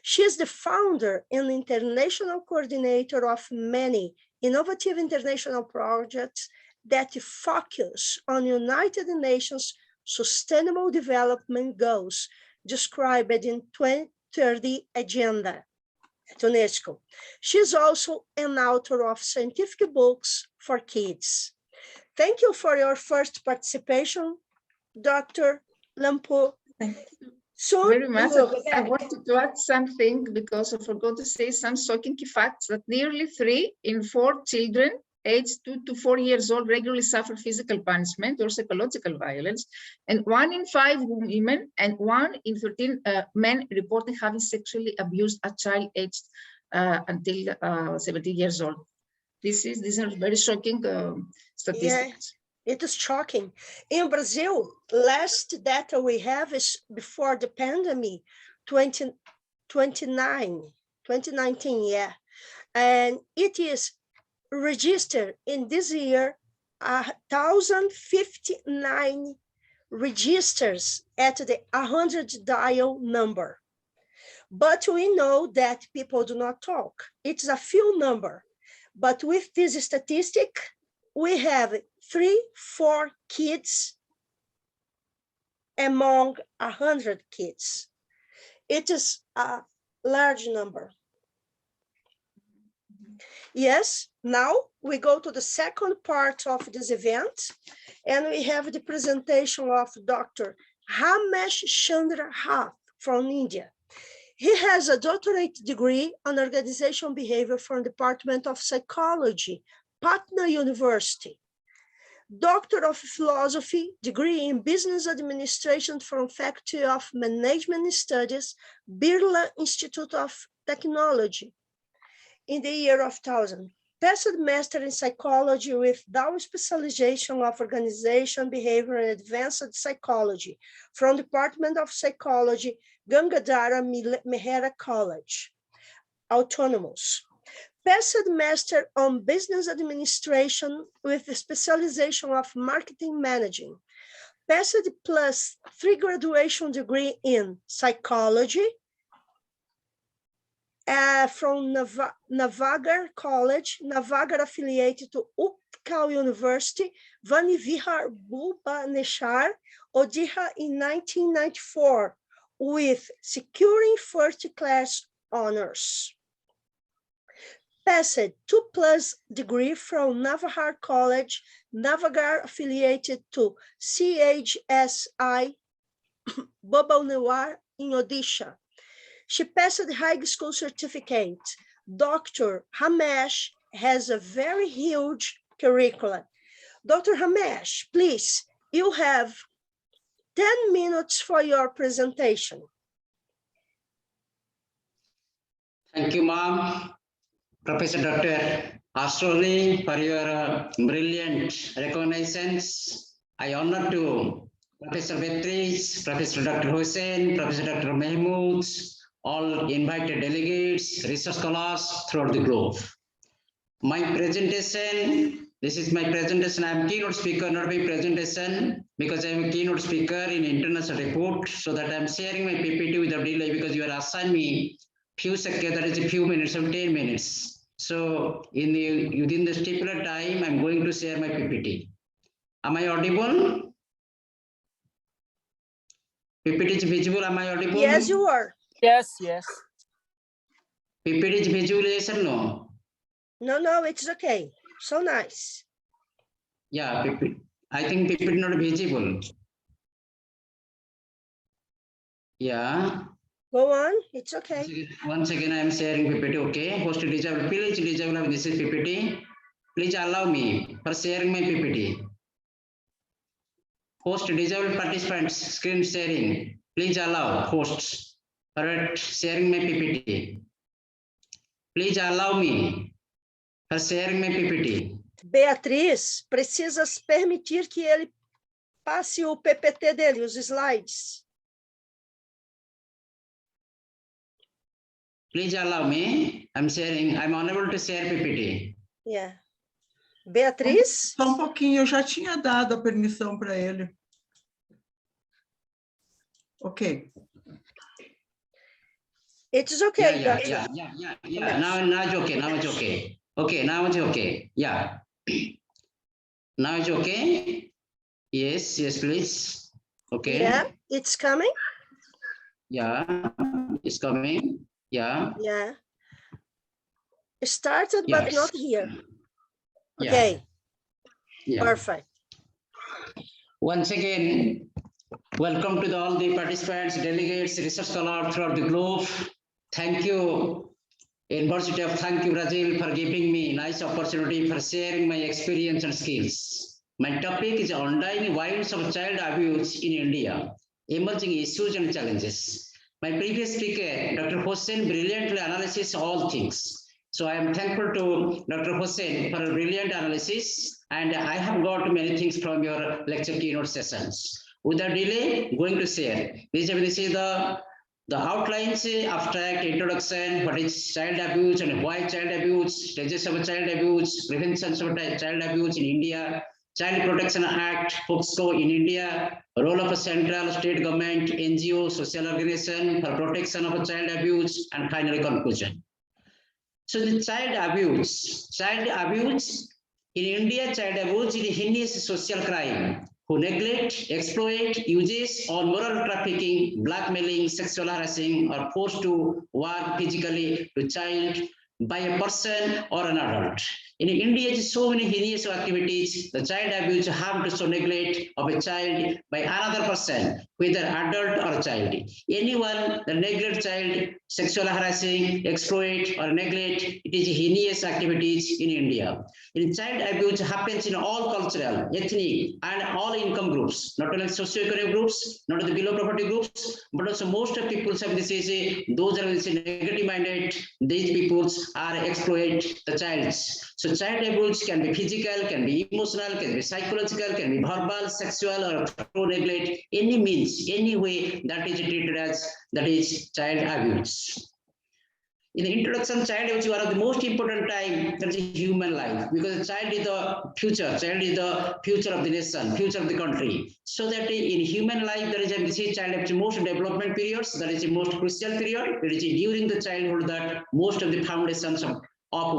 She is the founder and international coordinator of many innovative international projects that focus on United Nations Sustainable Development Goals described in 2030 Agenda at UNESCO. She is also an author of scientific books for kids. Thank you for your first participation, Dr. Lempu. Thank you very much. I wanted to add something because I forgot to say some shocking facts that nearly 3 in 4 children aged 2 to 4 years old regularly suffer physical punishment or psychological violence, and 1 in 5 women and 1 in 13 men reported having sexually abused a child aged until 17 years old. These are very shocking statistics. It is shocking. In Brazil, last data we have is before the pandemic, 2019, yeah. And it is registered in this year 1,059 registers at the 100 dial number. But we know that people do not talk. It's a few number. But with this statistic, we have 3-4 kids among 100 kids. It is a large number. Yes, now we go to the second part of this event, and we have the presentation of Dr. Ramesh Chandra Hath from India. He has a doctorate degree on organizational behavior from the Department of Psychology, Patna University. Doctor of Philosophy degree in Business Administration from Faculty of Management Studies, Birla Institute of Technology in the year of 2000. Passed Master in Psychology with double specialization of Organization, Behavior, and Advanced Psychology from Department of Psychology, Gangadhara Mehra College, Autonomous. Passed Master on Business Administration with the specialization of Marketing Managing. Passed +3 graduation degree in Psychology from Navagar College, Navagar affiliated to Utkal University, Vanivihar Bhubaneswar, Odisha in 1994 with securing first-class honors. Passed 2+ degree from Navagar College, Navagar affiliated to CHSI Bhubaneswar in Odisha. She passed the high school certificate. Dr. Ramesh has a very huge curriculum. Dr. Ramesh, please, you have 10 minutes for your presentation. Thank you, ma'am. Professor Dr. Astroli, for your brilliant recognitions. I honor to Professor Beatrice, Professor Dr. Hussain, Professor Dr. Mahmood, all invited delegates, research scholars throughout the globe. My presentation, this is my presentation. I am keynote speaker, not my presentation, because I am a keynote speaker in international report, so that I am sharing my PPT without delay, because you are assigned me few seconds, that is a few minutes or 10 minutes. So within the stipulated time, I'm going to share my PPT. Am I audible? PPT is visible, am I audible? Yes, you are. Yes, yes. PPT is visible, yes or no? No, it's okay. So nice. Yeah, PPT. I think PPT not visible. Yeah. Go on, it's okay. Once again, I am sharing PPT, okay? Host disable, please disable, this is PPT. Please allow me for sharing my PPT. Host disable participants, screen sharing. Please allow hosts for sharing my PPT. Please allow me for sharing my PPT. Beatriz, precisas permitir que ele passe o PPT dele, os slides. Please allow me. I'm sharing. I'm unable to share PPT. Yeah. Beatriz? Só um pouquinho, eu já tinha dado a permissão para ele. Ok. It's okay, Yeah. Dr. Now it's okay. Now it's okay. Okay, now it's okay. Yeah. Now it's okay. Yes, please. Okay. Yeah, it's coming. Yeah, it's coming. Yeah. Yeah. It started, but Yes. not here. Yeah. Okay, Yeah. perfect. Once again, welcome to all the participants, delegates, research scholars throughout the globe. Thank you, University of Brazil, for giving me nice opportunity for sharing my experience and skills. My topic is undying violence of child abuse in India, emerging issues and challenges. My previous speaker, Dr. Hussain, brilliantly analyzes all things. So I am thankful to Dr. Hossein for a brilliant analysis, and I have got many things from your lecture keynote sessions. Without delay, going to share. This is the outlines, abstract, introduction, what is child abuse and why child abuse, stages of child abuse, prevention of child abuse in India, Child Protection Act, POCSO in India, role of a central state government, NGO, social organization for protection of child abuse, and finally conclusion. So the child abuse in India, child abuse is a heinous social crime who neglect, exploit, uses or moral trafficking, blackmailing, sexual harassing, or forced to work physically to child by a person or an adult. In India, so many heinous activities, the child abuse, harm to neglect of a child by another person, whether adult or child. Anyone that neglect child, sexual harassing, exploit or neglect, it is heinous activities in India. In child abuse happens in all cultural, ethnic, and all income groups, not only socioeconomic groups, not only below poverty groups, but also most of people have this is those are negative minded, these peoples are exploit the child. So child abuse can be physical, can be emotional, can be psychological, can be verbal, sexual, or through neglect, any means, any way that is treated as that is child abuse. In the introduction, child abuse is one of the most important time that is human life, because the child is the future, child is the future of the nation, future of the country. So that in human life, there is a child abuse most development periods, that is the most crucial period. It is during the childhood that most of the foundations of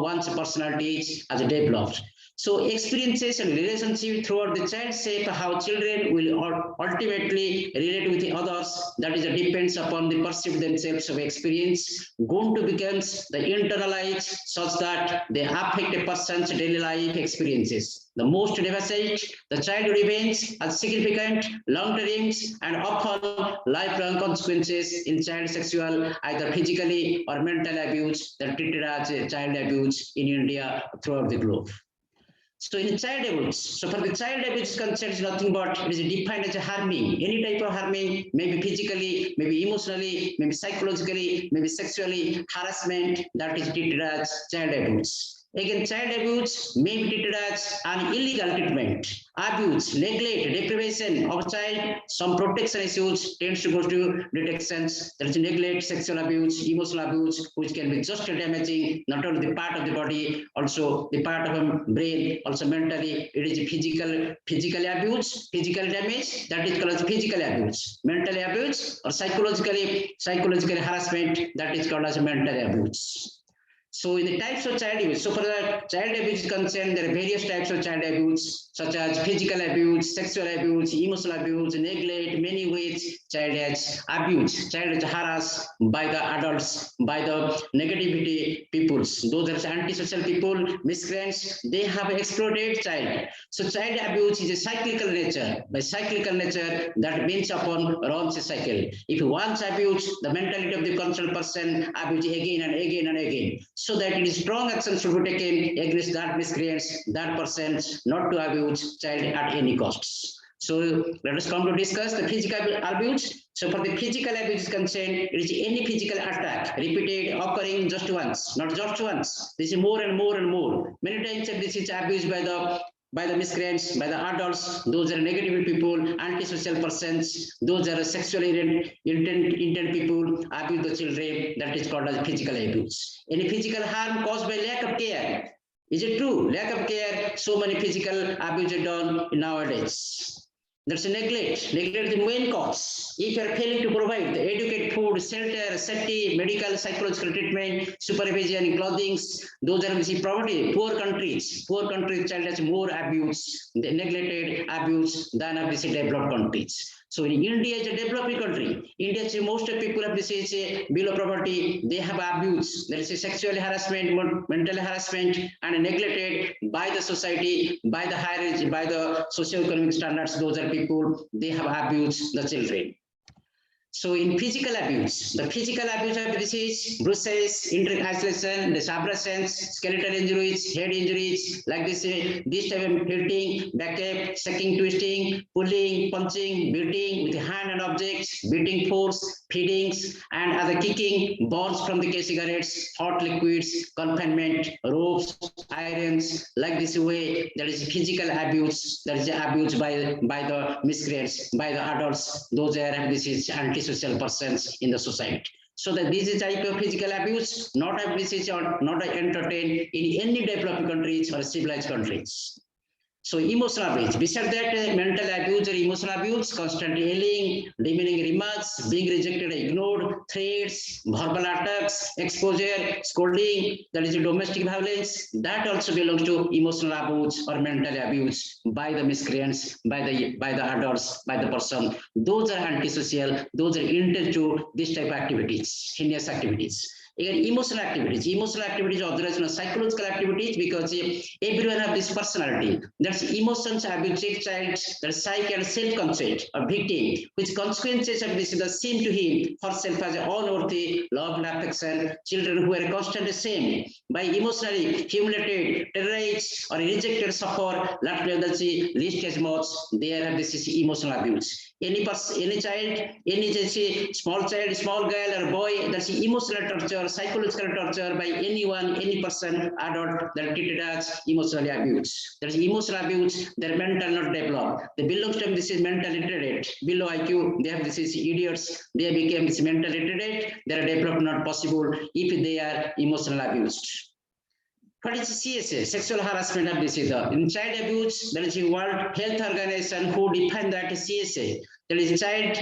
one's personality as developed. So experiences and relationship throughout the child shape how children will ultimately relate with the others. That is depends upon the perceive themselves of experience, going to become the internalized such that they affect a person's daily life experiences. The most devastating, the child remains as significant, long-term, and often lifelong consequences in child sexual, either physically or mental abuse that are treated as child abuse in India throughout the globe. So in child abuse, so for the child abuse concern is nothing but it is defined as a harming, any type of harming, maybe physically, maybe emotionally, maybe psychologically, maybe sexually, harassment that is treated as child abuse. Again, child abuse may be treated as an illegal treatment, abuse, neglect, deprivation of child. Some protection issues tends to go to detections. There is neglect, sexual abuse, emotional abuse, which can be just damaging not only the part of the body, also the part of the brain, also mentally. It is physical abuse, physical damage, that is called as physical abuse. Mental abuse or psychological harassment, that is called as mental abuse. So in the types of child abuse, so for the child abuse concern, there are various types of child abuse, such as physical abuse, sexual abuse, emotional abuse, neglect, many ways child is abused, child is harassed by the adults, by the negativity peoples. Those are antisocial people, miscreants, they have exploited child. So child abuse is a cyclical nature. By cyclical nature, that means upon runs a cycle. If once abuse, the mentality of the concerned person abuse again and again and again. So that it is strong action should be taken against that miscreants, that person, not to abuse child at any costs. So let us come to discuss the physical abuse. So for the physical abuse concerned, it is any physical attack, repeated, occurring just once, not just once. This is more and more and more. Many times this is abused by the miscreants, by the adults, those are negative people, antisocial persons, those are sexually intent people, abuse the children, that is called as physical abuse. Any physical harm caused by lack of care. Is it true? Lack of care, so many physical abuse are done nowadays. That's a neglect. Neglect the main cause. If you are failing to provide the adequate food, shelter, safety, medical, psychological treatment, supervision, clothing, those are the poverty. Poor countries child has more abuse, neglected abuse than of the developed countries. So in India is a developing country. India, most of people of this is below poverty. They have abuse. There is a sexual harassment, mental harassment, and neglected by the society, by the hierarchy, by the socio-economic standards. Those are people, they have abused the children. So in physical abuse, the physical abuse of this is bruises, isolation, abrasions, skeletal injuries, head injuries, like this type of hitting, backup, sucking, twisting, pulling, punching, beating with hand and objects, beating force, feedings, and other kicking, burns from the cigarettes, hot liquids, confinement, ropes, irons, like this way. There is physical abuse. There is abuse by the miscreants, by the adults. Those are this is antisocial persons in the society. So that this is type of physical abuse, not entertained in any developed countries or civilized countries. So emotional abuse, besides that, mental abuse or emotional abuse, constantly yelling, demeaning remarks, being rejected, ignored, threats, verbal attacks, exposure, scolding, that is domestic violence, that also belongs to emotional abuse or mental abuse by the miscreants, by the adults, by the person. Those are antisocial, those are intended to this type of activities, heinous activities. Again, emotional activities otherwise known as psychological activities, because everyone have this personality. That's emotions abusive child, that's psyche and self-concept of victim, which consequences of this seem to him herself as unworthy, love and affection. Children who are constantly shamed by emotionally humiliated, terrorized or rejected suffer least as much. They have this is emotional abuse. Any child, any small child, small girl or boy, that's emotional torture, psychological torture by anyone, any person, adult, that treated as emotionally abused. There is emotional abuse, their mental not developed. They belong to this is mental retarded, below IQ, they have this is idiots, they became this mental retarded, their development not possible if they are emotional abused. What is CSA? Sexual harassment of this is in child abuse. There is a World Health Organization who define that CSA. There is a child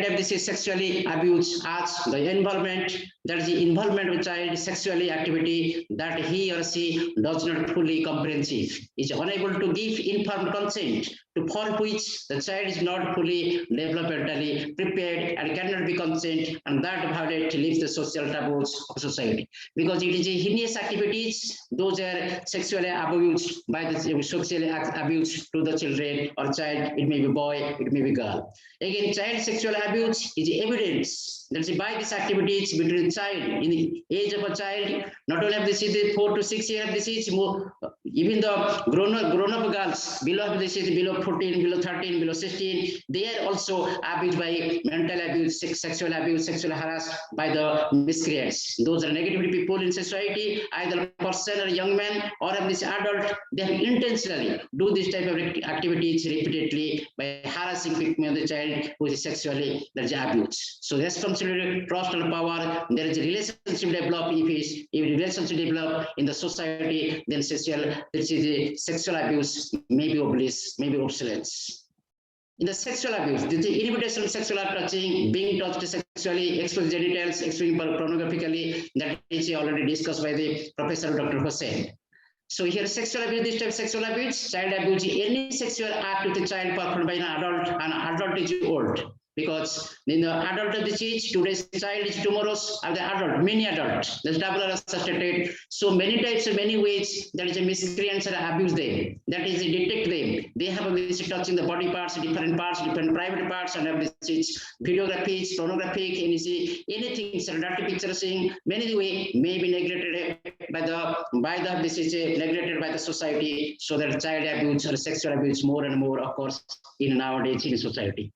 of this is sexually abused as the involvement. There is the involvement of child sexually activity that he or she does not fully comprehensive, is unable to give informed consent, to for which the child is not fully developmentally prepared and cannot be consent, and that violate leaves the social taboos of society. Because it is a heinous activities, those are sexually abused by the sexually abused to the children or child, it may be boy, it may be girl. Again, child sexual abuse is evidence that by these activities between child, in the age of a child, not only have this is 4 to 6 years, this is more, even the grown-up girls below this is below 14, below 13, below 16, they are also abused by mental abuse, sexual abuse, sexual harassed by the miscreants. Those are negative people in society, either person or young man or this adult, they have intentionally do this type of activities repeatedly by harassing the child who is sexually abused. So responsibility, trust and power, there is a relationship develop. If relationship develop in the society, then sexual abuse may be obvious, may be obsolescence. In the sexual abuse, the invitation of sexual touching, being touched sexually, exposed genitals, exposing pornographically, that is already discussed by the Professor Dr. Hussain. So here sexual abuse, this type of sexual abuse, child abuse, any sexual act with a child performed by an adult is old. Because in the adult of this age, today's child is tomorrow's the adult, many adults. The double are associated. So many types, many ways there is a miscreants or abuse them. That is detect them. They have a this touching the body parts, different private parts, and have this videography, pornographic, anything, dirty picturing, many way may be neglected by the this is neglected by the society. So that child abuse or sexual abuse more and more occurs in nowadays in society.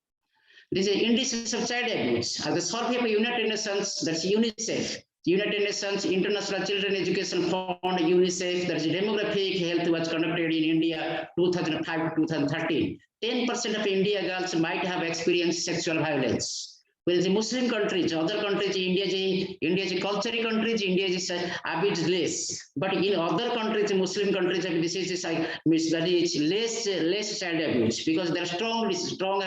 This is indices of child abuse. As the survey of United Nations, that's UNICEF, United Nations International Children Education Fund, UNICEF, that's demographic health was conducted in India 2005 to 2013. 10% of India girls might have experienced sexual violence. Whereas in Muslim countries, other countries, India is a cultural countries, India is abused less. But in other countries, Muslim countries, this is less child abuse because there are strong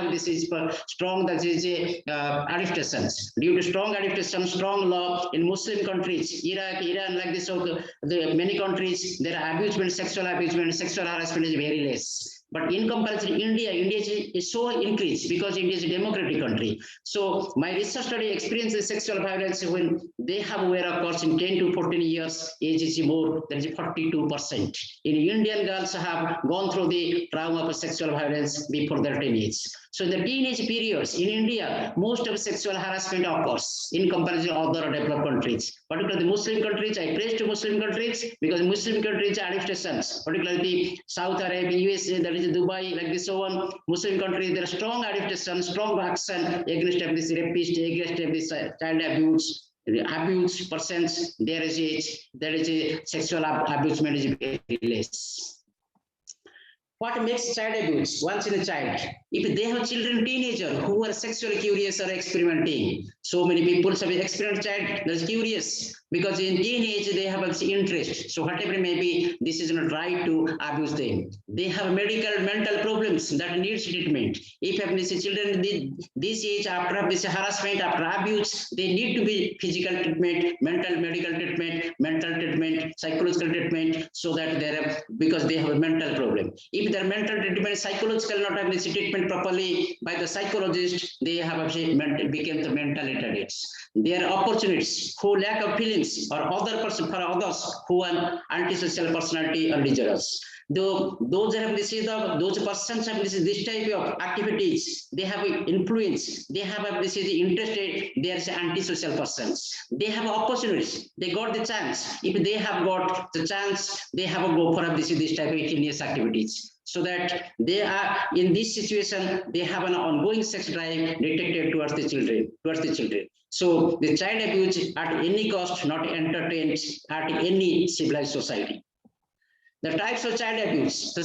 adaptations. Due to strong adaptation, strong law in Muslim countries, Iraq, Iran, like this, the many countries, their abusement, sexual harassment is very less. But in comparison, India is so increased because India is a democratic country. So my research study experiences sexual violence when they have aware of course in 10 to 14 years, age is more, that is 42%. In Indian girls have gone through the trauma of sexual violence before their 10 years. So in the teenage periods in India, most of sexual harassment occurs in comparison to other developed countries. Particularly the Muslim countries, I praise to Muslim countries because Muslim countries are adaptations, particularly South Arabia, USA, that is Dubai, like this so on. Muslim countries, there are strong adaptation, strong action against this rapist, against this child abuse persons. There is a sexual abuse is very less. What makes child abuse? Once in a child, if they have children, teenager who are sexually curious or experimenting, so many people have experienced child that's curious because in teenage they have an interest. So whatever may be, this is not right to abuse them. They have medical, mental problems that needs treatment. If these children this age after this harassment, after abuse, they need to be physical treatment, medical treatment, mental treatment, psychological treatment, so that they're because they have a mental problem. If their mental treatment, psychological not have this treatment properly by the psychologist, they have become the mental retarded. There are opportunities who lack of feelings or other person for others who are antisocial personality or disorders. Those have those persons have this type of activities, they have influence, they have this is interested, they are antisocial persons. They have opportunities, they got the chance. If they have got the chance, they have a go for this type of heinous activities. So that they are in this situation, they have an ongoing sex drive detected towards the children. So the child abuse at any cost not entertained at any civilized society. The types of child abuse. The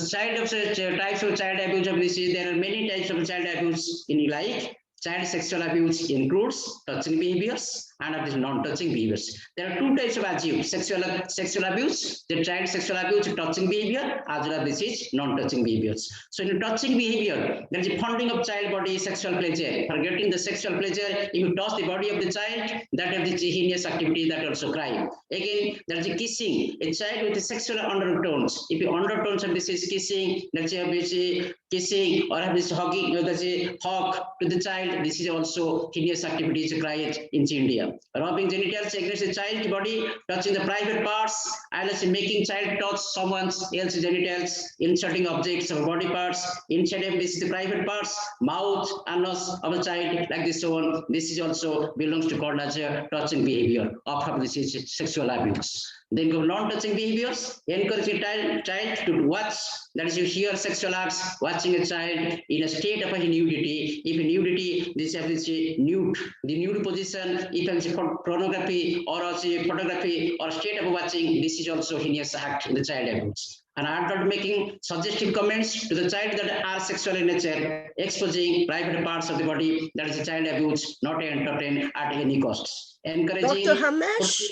types of child abuse, there are many types of child abuse in like child sexual abuse includes touching behaviors and non-touching behaviors. There are two types of abuse: sexual abuse, the child sexual abuse, touching behavior, as well as this is non-touching behaviors. So in touching behavior, there is a funding of child body sexual pleasure. For getting the sexual pleasure, if you touch the body of the child, that is the heinous activity, that also crime. Again, there is a kissing, a child with sexual undertones. If you undertones of this is kissing, let's say kissing or have this hugging, that's a hug to the child, this is also heinous activity, is a crime in India. Rubbing genitals against the child's body, touching the private parts, and making child touch someone else's genitals, inserting objects of body parts inside of this the private parts, mouth, anus of a child, like this so on. This is also belongs to called as a touching behavior of this is sexual abuse. Then go non-touching behaviors, encouraging child to watch, that is you hear sexual acts, watching a child in a state of a nudity. If nudity, this is nude, the nude position, if it's pornography or photography or state of watching, this is also heinous act in the child abuse. And adult making suggestive comments to the child that are sexual in nature, exposing private parts of the body, that is a child abuse, not entertained at any cost. Encouraging. Dr. Hamesh,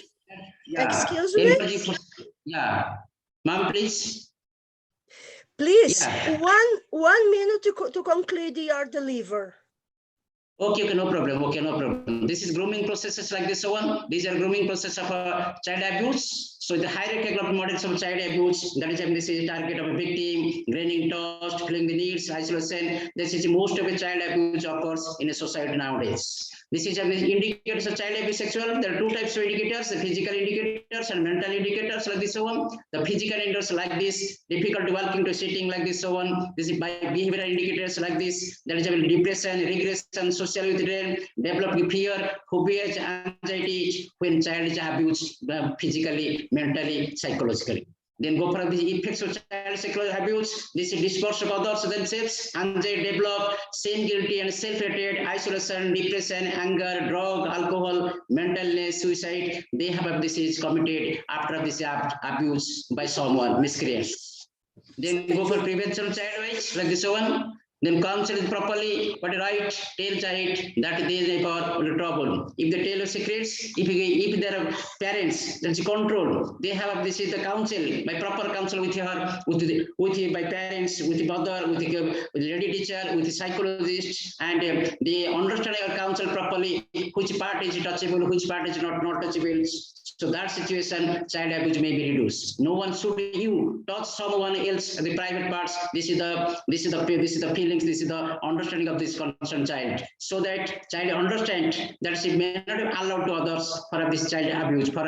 excuse me. Yeah, ma'am, please. Please, Yeah. 1 minute to conclude your deliver. Okay, no problem. Okay, no problem. This is grooming processes like this one. These are grooming process of child abuse. So the hierarchical models of child abuse, that is this is target of a victim, graining tossed, filling the needs, isolation. This is most of the child abuse occurs in a society nowadays. This is indicators of child abuse sexual. There are two types of indicators, the physical indicators and mental indicators like this one. The physical indicators like this, difficulty walking to sitting like this one. This is by behavioral indicators like this. There is a depression, regression, social withdrawal, developing fear, phobias, anxiety when child is abused physically, mentally, psychologically. Then go for the effects of child sexual abuse. This is discourse of others themselves, anxiety develop, shame, guilty, and self-hatred, isolation, depression, anger, drug, alcohol, mental illness, suicide. They have this is committed after this abuse by someone, miscreants. Then go for prevention of child abuse, like this one. Then counsel it properly, but right, tell child that they never trouble. If they tell secrets, if there are parents, that's control. They have this is the counsel by proper counsel with her, by parents, with the mother, with the lady teacher, with the psychologist, and they understand our counsel properly. Which part is touchable, which part is not touchable. So that situation, child abuse may be reduced. No one should you touch someone else the private parts. This is the feelings. This is the understanding of this concerned child. So that child understand that she may not be allowed to others for this child abuse, for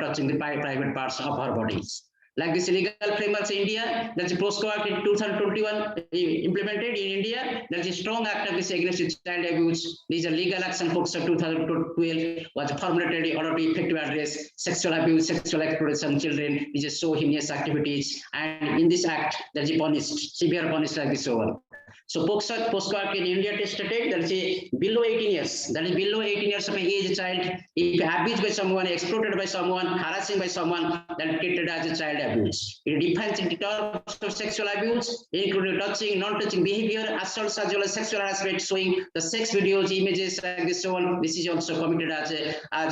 touching the private parts of her bodies. like this legal frameworks in India, that's a POSCO Act in 2021 implemented in India. There's a strong act of this against child abuse. These are legal action POSCO 2012 was formulated in order to effectively address sexual abuse, sexual exploitation of children. These are so heinous activities, and in this act, there's a punished, severe punished like this one. So POSCO Act in India stated that is below 18 years. That is below 18 years of age child. If abused by someone, exploited by someone, harassing by someone, then treated as a child abuse. It defines in terms of sexual abuse, including touching, non-touching behavior, assaults as well as sexual harassment, showing the sex videos, images like this one. This is also committed as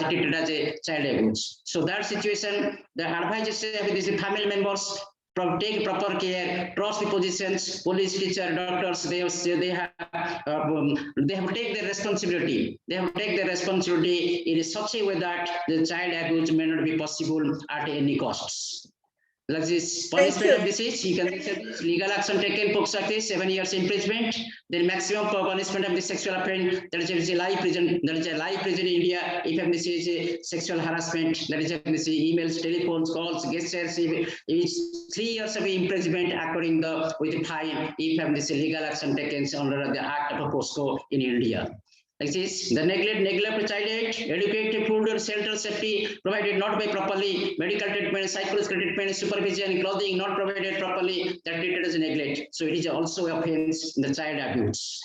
treated as a child abuse. So that situation, the advisors have these family members. Take proper care, trust the positions, police, teacher, doctors. They have to take their responsibility. They have to take their responsibility in such a way that the child abuse may not be possible at any costs. Like this punishment of disease, you can say this legal action taken, POSCO Act is 7 years imprisonment. Then maximum punishment of the sexual offense, that is a life prison. That is a life prison in India. If this is sexual harassment, that is emails, telephones, calls, gestures. It's 3 years of imprisonment according with the fine. If this legal action taken under the Act of POSCO in India. Like this, the neglect of child age, educated food or shelter safety provided not by properly, medical treatment, psychological treatment, supervision, clothing not provided properly, that treated as neglect. So it is also offense in the child abuse.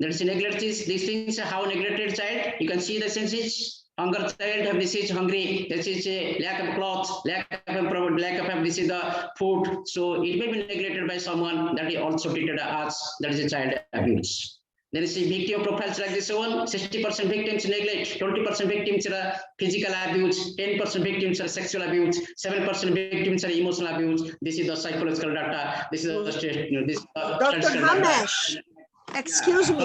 That is neglect is these things how neglected child. You can see the senses. Hunger child have this is hungry. This is a lack of clothes, lack of this is the food. So it may be neglected by someone that is also treated as that is a child abuse. There is a victim profiles like this one, 60% victims neglect, 20% victims are physical abuse, 10% victims are sexual abuse, 7% victims are emotional abuse. This is the psychological data. This is the Dr. Ramesh, excuse me,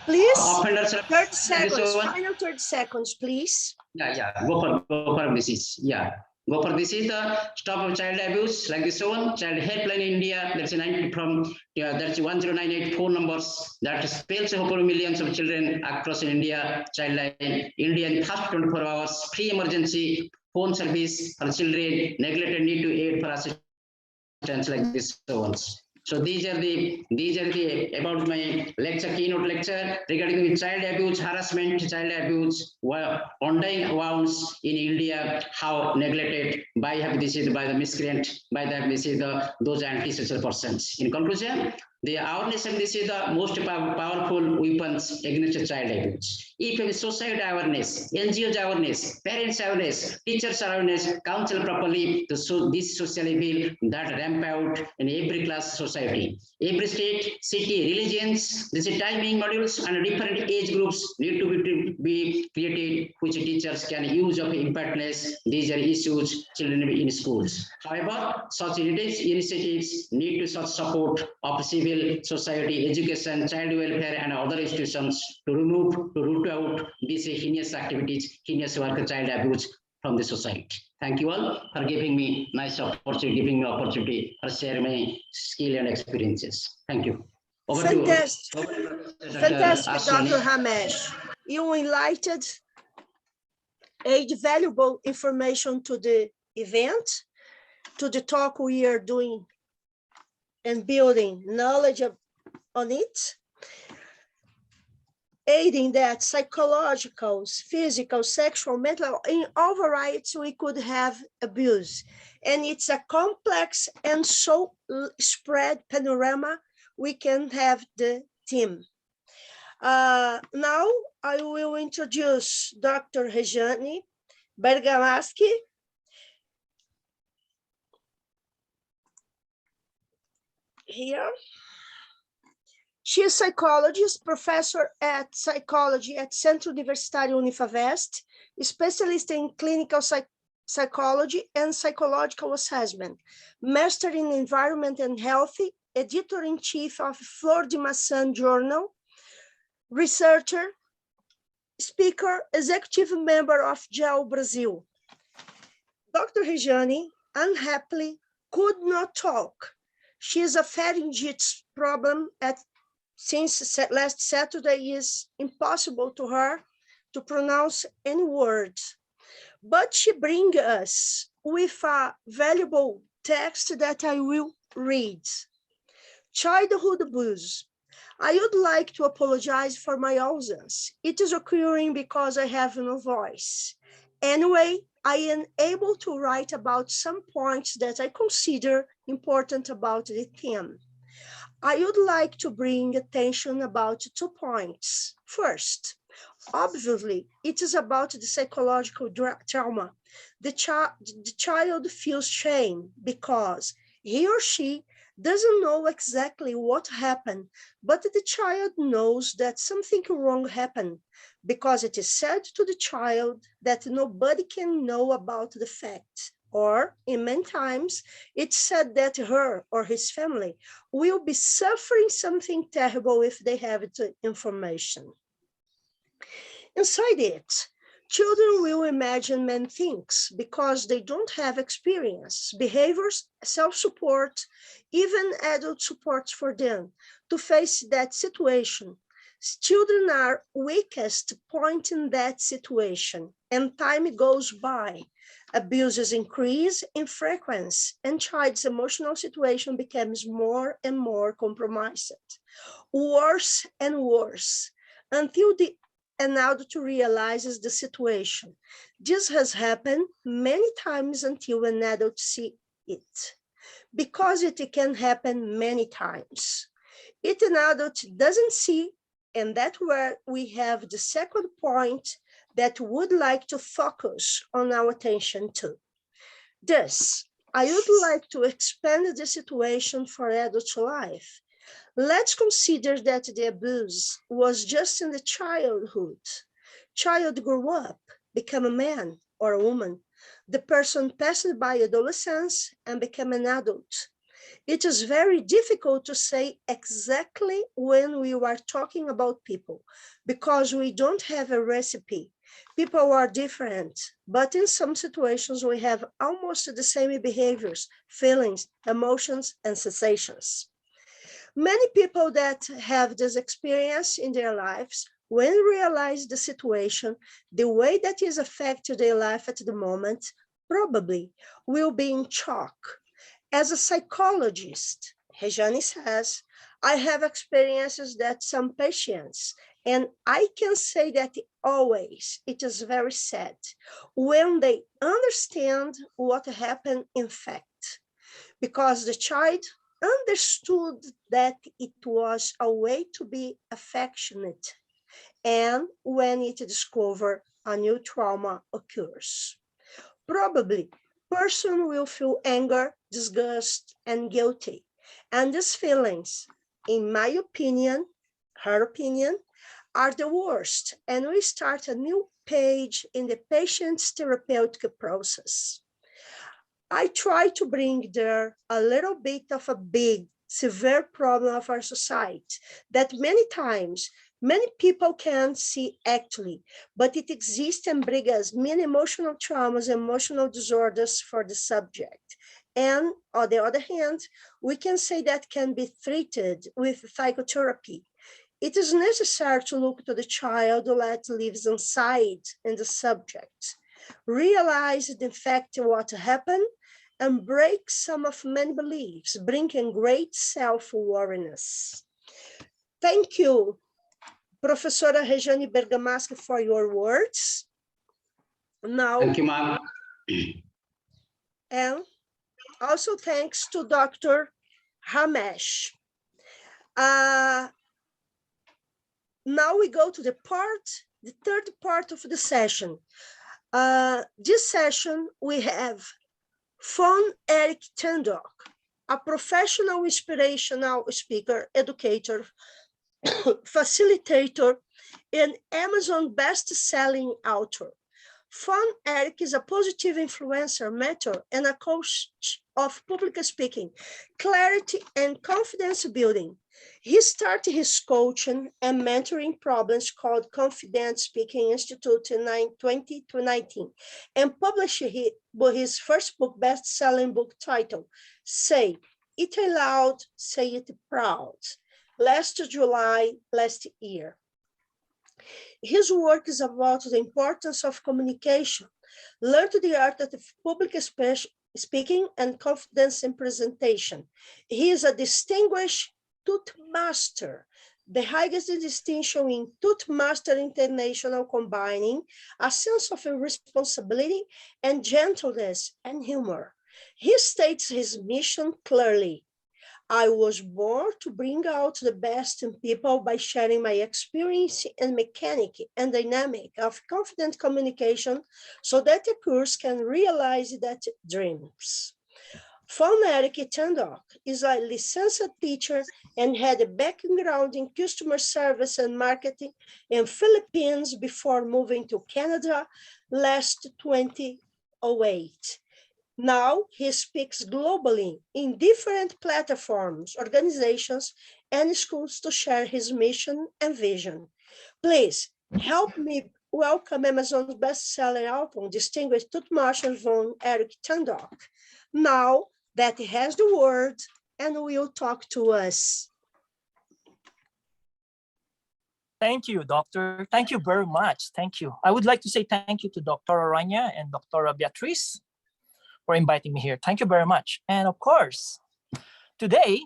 please, 30 seconds, final 30 seconds, please. Yeah, go for this is, yeah. Go for this is the stop of child abuse like this one, child helpline in India. That's a 90 from that's 1098 phone numbers that spells over millions of children across in India. Childline India in first 24 hours free emergency phone service for children neglected need to aid for assistance like this ones. So these are the about my lecture, keynote lecture regarding the child abuse, harassment, child abuse, undying wounds in India, how neglected by the miscreant, by those antisocial persons. In conclusion, the awareness and this is the most powerful weapons against child abuse. If a society awareness, NGOs awareness, parents awareness, teachers awareness, counsel properly, this social evil that ramp out in every class society, every state, city, religions, this is timing modules and different age groups need to be created, which teachers can use of impactness. These are issues children in schools. However, such initiatives need to such support of civil society, education, child welfare, and other institutions to root out these heinous activities, heinous work, child abuse from the society. Thank you all for giving me opportunity for sharing my skill and experiences. Thank you. Fantastic, Dr. Ramesh. You enlightened, add valuable information to the event, to the talk we are doing and building knowledge on it, aiding that psychological, physical, sexual, mental, in all varieties we could have abuse. And it's a complex and so spread panorama we can have the team. Now I will introduce Dr. Rejane Bergamaschi. Here. She is a psychologist, professor at psychology at Centro Universitário Unifavest, specialist in clinical psychology and psychological assessment, master in environment and health, editor-in-chief of Flor de Maçã Journal, researcher, speaker, executive member of GEL Brazil. Dr. Rejane unhappily could not talk. She has a pharyngitis problem since last Saturday. Is impossible to her to pronounce any words, but she brings us with a valuable text that I will read. Childhood blues. I would like to apologize for my absence. It is occurring because I have no voice. Anyway, I am able to write about some points that I consider important about the theme. I would like to bring attention about 2 points. First, obviously, it is about the psychological trauma. The child feels shame because he or she doesn't know exactly what happened, but the child knows that something wrong happened because it is said to the child that nobody can know about the fact. Or, in many times, it's said that her or his family will be suffering something terrible if they have the information. Inside it, children will imagine many things because they don't have experience, behaviors, self-support, even adult support for them to face that situation. Children are weakest point in that situation, and time goes by. Abuses increase in frequency, and child's emotional situation becomes more and more compromised, worse and worse, until the an adult realizes the situation. This has happened many times until an adult sees it, because it can happen many times. If an adult doesn't see, and that's where we have the second point that would like to focus on our attention to. Thus, I would like to expand the situation for adult life. Let's consider that the abuse was just in the childhood. Child grew up, became a man or a woman. The person passed by adolescence and became an adult. It is very difficult to say exactly when we are talking about people because we don't have a recipe. People are different, but in some situations we have almost the same behaviors, feelings, emotions, and sensations. Many people that have this experience in their lives, when realize the situation, the way that is affected their life at the moment, probably will be in shock. As a psychologist, Rejane says, I have experiences that some patients, and I can say that always, it is very sad, when they understand what happened in fact, because the child understood that it was a way to be affectionate, and when it discovers a new trauma occurs. Probably, person will feel anger, disgust, and guilty. And these feelings, in my opinion, her opinion, are the worst, and we start a new page in the patient's therapeutic process. I try to bring there a little bit of a big, severe problem of our society that many times, many people can't see actually, but it exists and brings us many emotional traumas, emotional disorders for the subject. And on the other hand, we can say that can be treated with psychotherapy. It is necessary to look to the child that lives inside in the subject, realize in fact what happened, and break some of many beliefs, bringing great self-awareness. Thank you, Professora Rejane Bergamaschi, for your words. Now, Thank you, ma'am. and also thanks to Dr. Ramesh. Now we go to the third part of the session. This session, we have Von Eric Tendok, a professional inspirational speaker, educator, facilitator, and Amazon best-selling author. Von Eric is a positive influencer, mentor, and a coach of public speaking, clarity, and confidence building. He started his coaching and mentoring programs called Confident Speaking Institute in 2019 and published his first book, best-selling book titled, Say It Aloud, Say It Proud, last July last year. His work is about the importance of communication, learn the art of public speaking and confidence in presentation. He is a distinguished Toastmaster, the highest distinction in Toastmaster International, combining a sense of responsibility and gentleness and humor. He states his mission clearly. I was born to bring out the best in people by sharing my experience and mechanic and dynamic of confident communication so that the course can realize their dreams. Von Eric Tandok is a licensed teacher and had a background in customer service and marketing in Philippines before moving to Canada last 2008. Now he speaks globally in different platforms, organizations, and schools to share his mission and vision. Please help me welcome Amazon's best-selling author, distinguished Toastmaster Von Eric Tandok. Now that he has the word and will talk to us. Thank you, Doctor. Thank you very much. Thank you. I would like to say thank you to Dr. Aranya and Dr. Beatriz for inviting me here. Thank you very much. And of course, today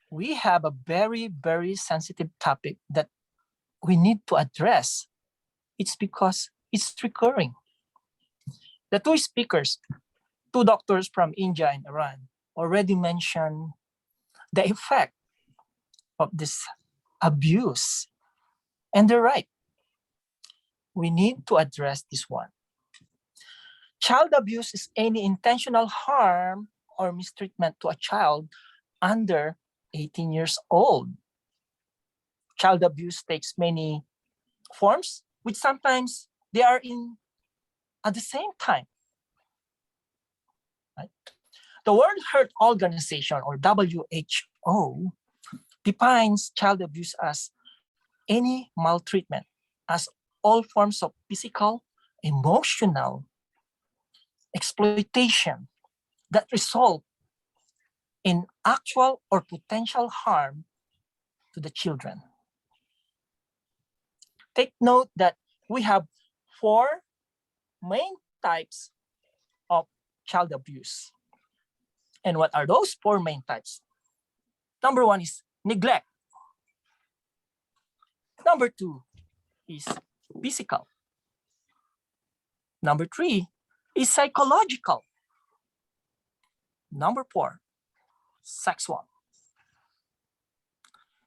we have a very, very sensitive topic that we need to address. It's because it's recurring. The two speakers, two doctors from India and Iran, already mentioned the effect of this abuse. And they're right. We need to address this one. Child abuse is any intentional harm or mistreatment to a child under 18 years old. Child abuse takes many forms, which sometimes they are in at the same time. Right? The World Health Organization, or WHO, defines child abuse as any maltreatment, as all forms of physical, emotional exploitation that result in actual or potential harm to the children. Take note that we have 4 main types of child abuse. And what are those 4 main types? Number 1 is neglect. Number 2 is physical. Number 3 is psychological. Number 4, sexual.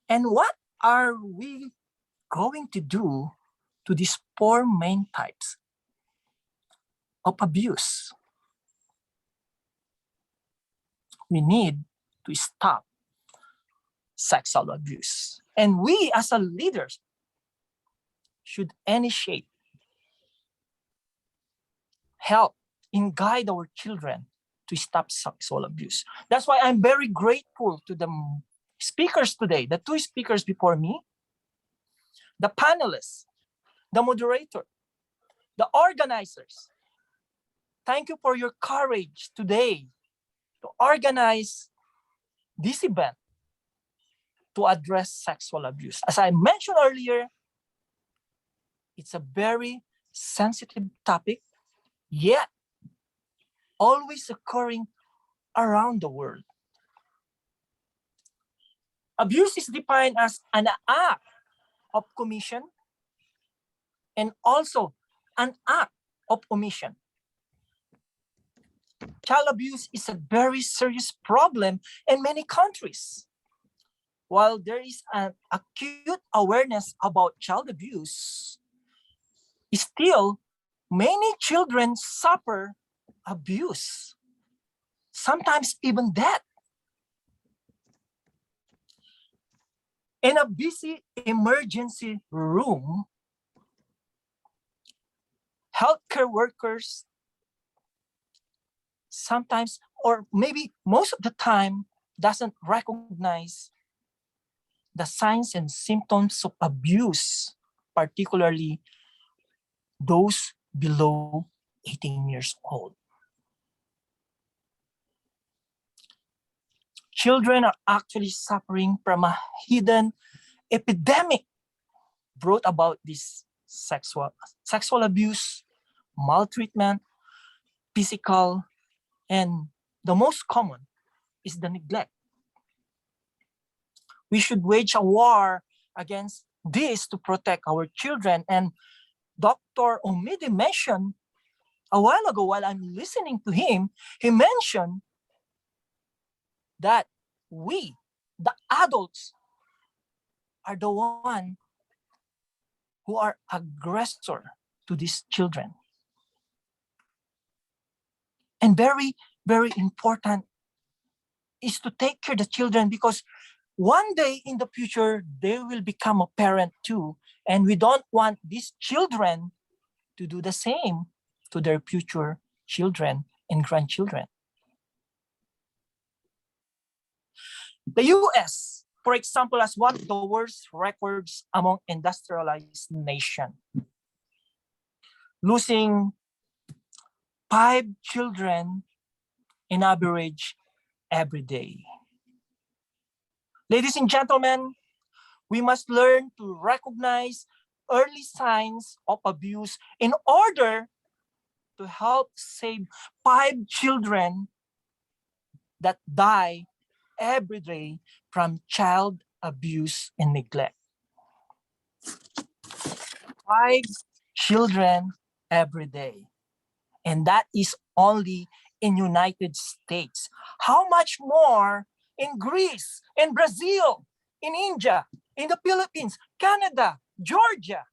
And what are we going to do to these 4 main types of abuse? We need to stop sexual abuse. And we as a leaders should initiate, help, and guide our children to stop sexual abuse. That's why I'm very grateful to the speakers today, the 2 speakers before me, the panelists, the moderator, the organizers. Thank you for your courage today to organize this event to address sexual abuse. As I mentioned earlier, it's a very sensitive topic, yet always occurring around the world. Abuse is defined as an act of commission and also an act of omission. Child abuse is a very serious problem in many countries. While there is an acute awareness about child abuse, still many children suffer abuse, sometimes even death. In a busy emergency room, healthcare workers sometimes, or maybe most of the time, doesn't recognize the signs and symptoms of abuse, particularly those below 18 years old. Children are actually suffering from a hidden epidemic brought about this sexual abuse, maltreatment, physical, And the most common is the neglect. We should wage a war against this to protect our children. And Dr. Omidi mentioned a while ago, while I'm listening to him, he mentioned that we, the adults, are the one who are aggressor to these children. And very, very important is to take care of the children, because one day in the future, they will become a parent too. And we don't want these children to do the same to their future children and grandchildren. The US, for example, has one of the worst records among industrialized nations, losing 5 children in average every day. Ladies and gentlemen, we must learn to recognize early signs of abuse in order to help save 5 children that die every day from child abuse and neglect. 5 children every day. And that is only in United States. How much more in Greece, in Brazil, in India, in the Philippines, Canada, Georgia?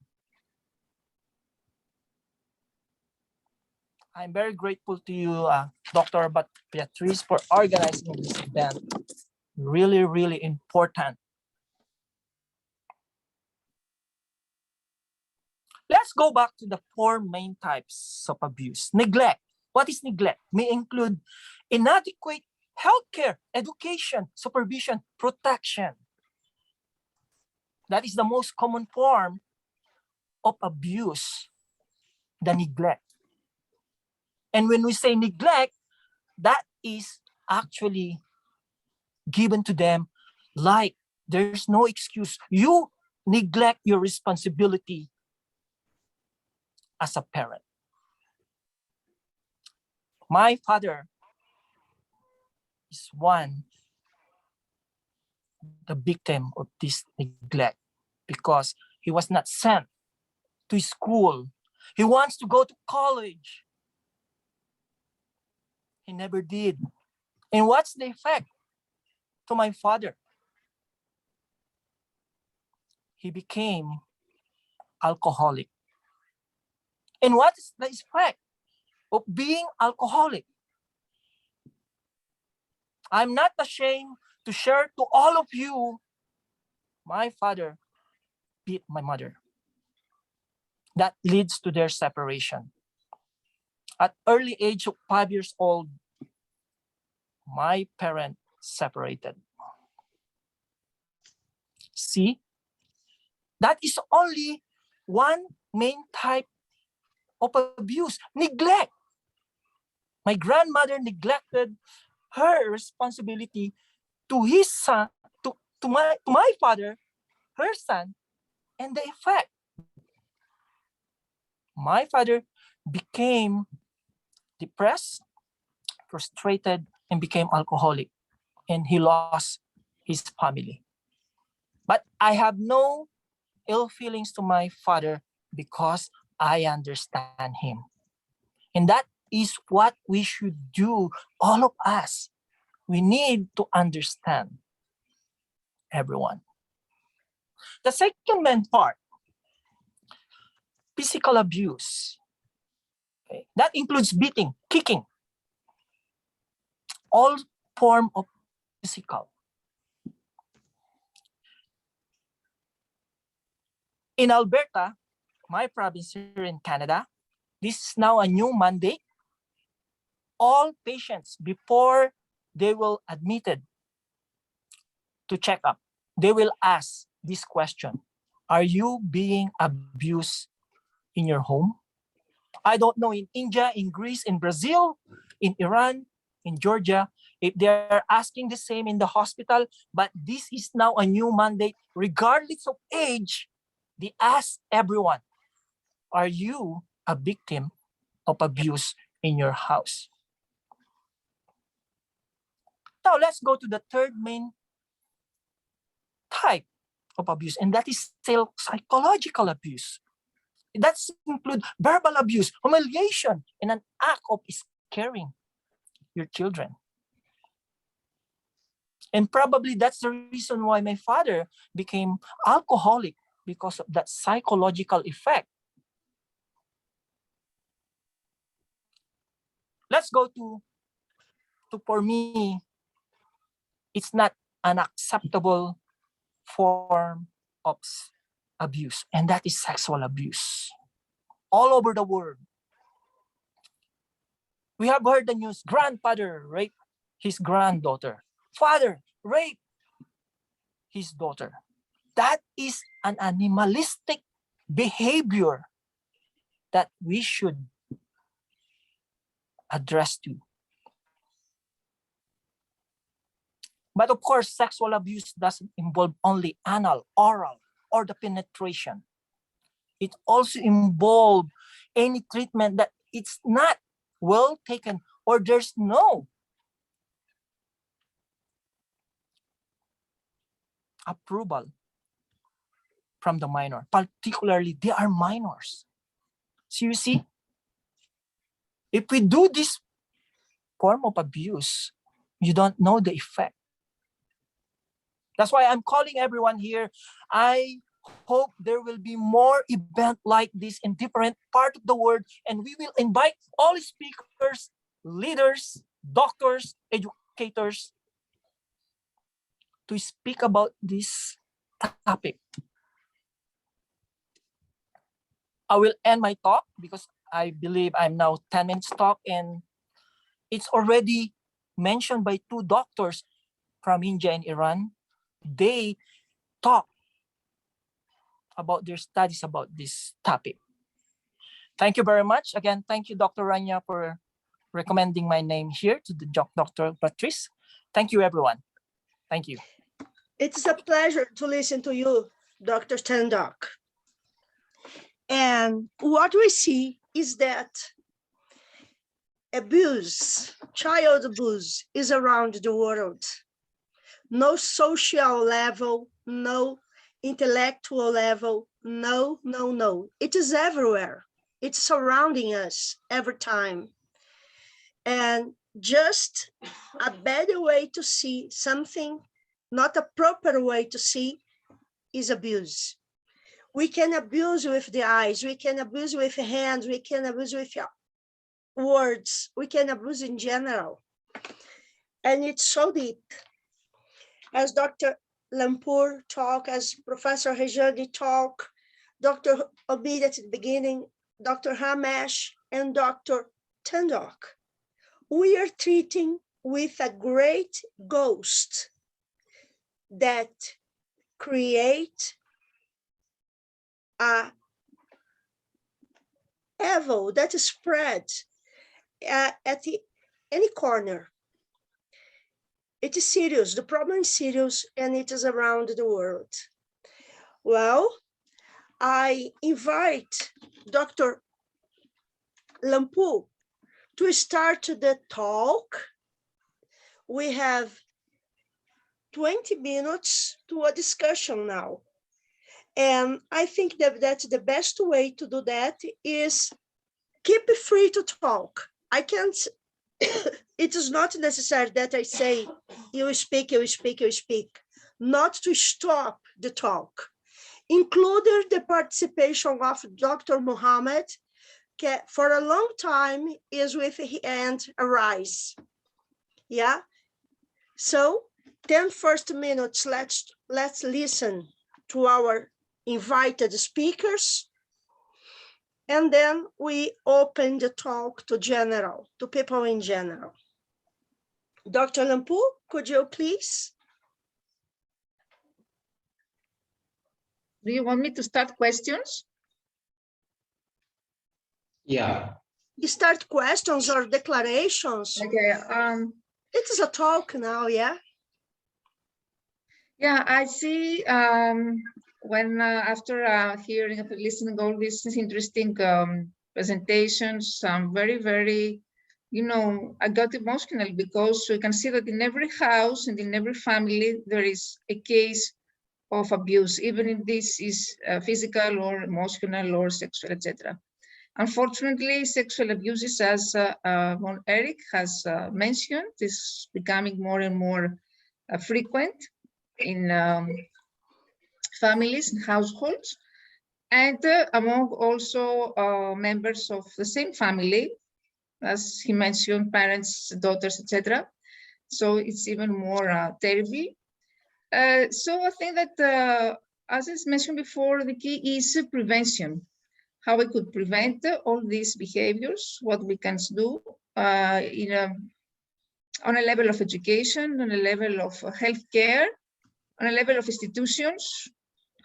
I'm very grateful to you, Dr. Beatrice, for organizing this event. Really, really important. Let's go back to the 4 main types of abuse. Neglect. What is neglect? May include inadequate healthcare, education, supervision, protection. That is the most common form of abuse, the neglect. And when we say neglect, that is actually given to them like there's no excuse. You neglect your responsibility as a parent. My father is the victim of this neglect, because he was not sent to school. He wants to go to college. He never did. And what's the effect to my father? He became alcoholic. And what is the effect of being alcoholic? I'm not ashamed to share to all of you, my father beat my mother. That leads to their separation. At early age of 5 years old, my parents separated. See, that is only one main type of abuse, neglect. My grandmother neglected her responsibility to his son, to my father, her son, and the effect. My father became depressed, frustrated, and became alcoholic, and he lost his family. But I have no ill feelings to my father because I understand him. And that is what we should do, all of us. We need to understand everyone. The second main part, physical abuse. Okay. That includes beating, kicking, all form of physical. In Alberta, my province here in Canada, this is now a new mandate. All patients, before they will admitted to check up, they will ask this question: are you being abused in your home? I don't know in India, in Greece, in Brazil, in Iran, in Georgia, if they're asking the same in the hospital, but this is now a new mandate. Regardless of age, they ask everyone, are you a victim of abuse in your house? Now let's go to the third main type of abuse, and that is still psychological abuse. That includes verbal abuse, humiliation, and an act of scaring your children. And probably that's the reason why my father became alcoholic, because of that psychological effect. Let's go to for me, it's not an acceptable form of abuse, and that is sexual abuse. All over the world, we have heard the news: grandfather raped his granddaughter, father raped his daughter. That is an animalistic behavior that we should address to. But of course, sexual abuse doesn't involve only anal, oral, or the penetration. It also involves any treatment that it's not well taken, or there's no approval from the minor. Particularly, they are minors. So you see, if we do this form of abuse, you don't know the effect. That's why I'm calling everyone here. I hope there will be more events like this in different parts of the world, and we will invite all speakers, leaders, doctors, educators to speak about this topic. I will end my talk because I believe I'm now 10 minutes talk, and it's already mentioned by 2 doctors from India and Iran. They talk about their studies about this topic. Thank you very much. Again, thank you, Dr. Rania, for recommending my name here to the Dr. Patrice. Thank you, everyone. Thank you. It's a pleasure to listen to you, Dr. Tendok. And what we see is that abuse, child abuse, is around the world. No social level, no intellectual level, no. It is everywhere. It's surrounding us every time. And just a better way to see something, not a proper way to see, is abuse. We can abuse with the eyes, we can abuse with hands, we can abuse with words, we can abuse in general. And it's so deep. As Dr. Lampour talked, as Professor Rejani talked, Dr. Obid at the beginning, Dr. Hamesh, and Dr. Tendok, we are treating with a great ghost that create a evil that is spread at any corner. It is serious, the problem is serious, and it is around the world. Well, I invite Dr. Lampour to start the talk. We have 20 minutes to a discussion now. And I think that the best way to do that is keep free to talk. I can't, it is not necessary that I say, you speak, you speak, you speak, not to stop the talk. Including the participation of Dr. Muhammad, for a long time is with his hand raised. Yeah, so 10 first minutes, let's listen to our invited speakers, and then we open the talk to people in general. Dr. Lampour, could you please? Do you want me to start questions? Yeah. You start questions or declarations. Okay. It is a talk now, yeah? Yeah, I see. When after listening all these interesting presentations, some very you know, I got emotional because we can see that in every house and in every family, there is a case of abuse, even if this is physical or emotional or sexual, etc. Unfortunately, sexual abuses, as Von Eric has mentioned, is becoming more and more frequent in families and households, and among also members of the same family, as he mentioned, parents, daughters, etc. So it's even more terrible. So I think that, as I mentioned before, the key is prevention. How we could prevent all these behaviors, what we can do on a level of education, on a level of healthcare, on a level of institutions,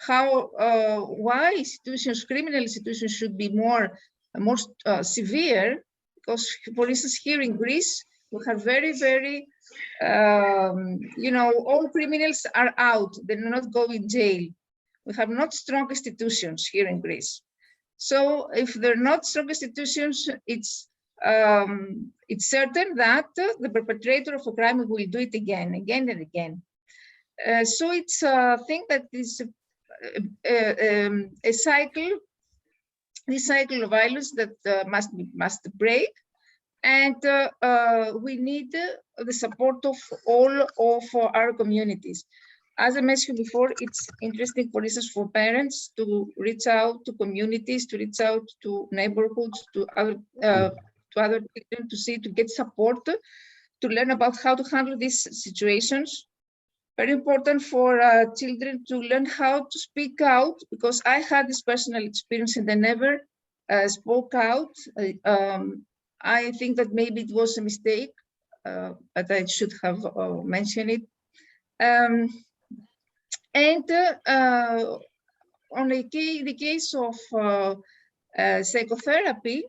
why institutions, criminal institutions, should be more severe. Because, for instance, here in Greece, we have very, very, you know, all criminals are out. They do not go in jail. We have not strong institutions here in Greece. So if they're not strong institutions, it's certain that the perpetrator of a crime will do it again and again. So it's a thing that is a cycle, this cycle of violence that must break. And we need the support of all of our communities. As I mentioned before, it's interesting, for instance, for parents to reach out to communities, to reach out to neighborhoods, to other children, to get support, to learn about how to handle these situations. Very important for children to learn how to speak out, because I had this personal experience and I never spoke out. I think that maybe it was a mistake, but I should have mentioned it. And on the case of psychotherapy,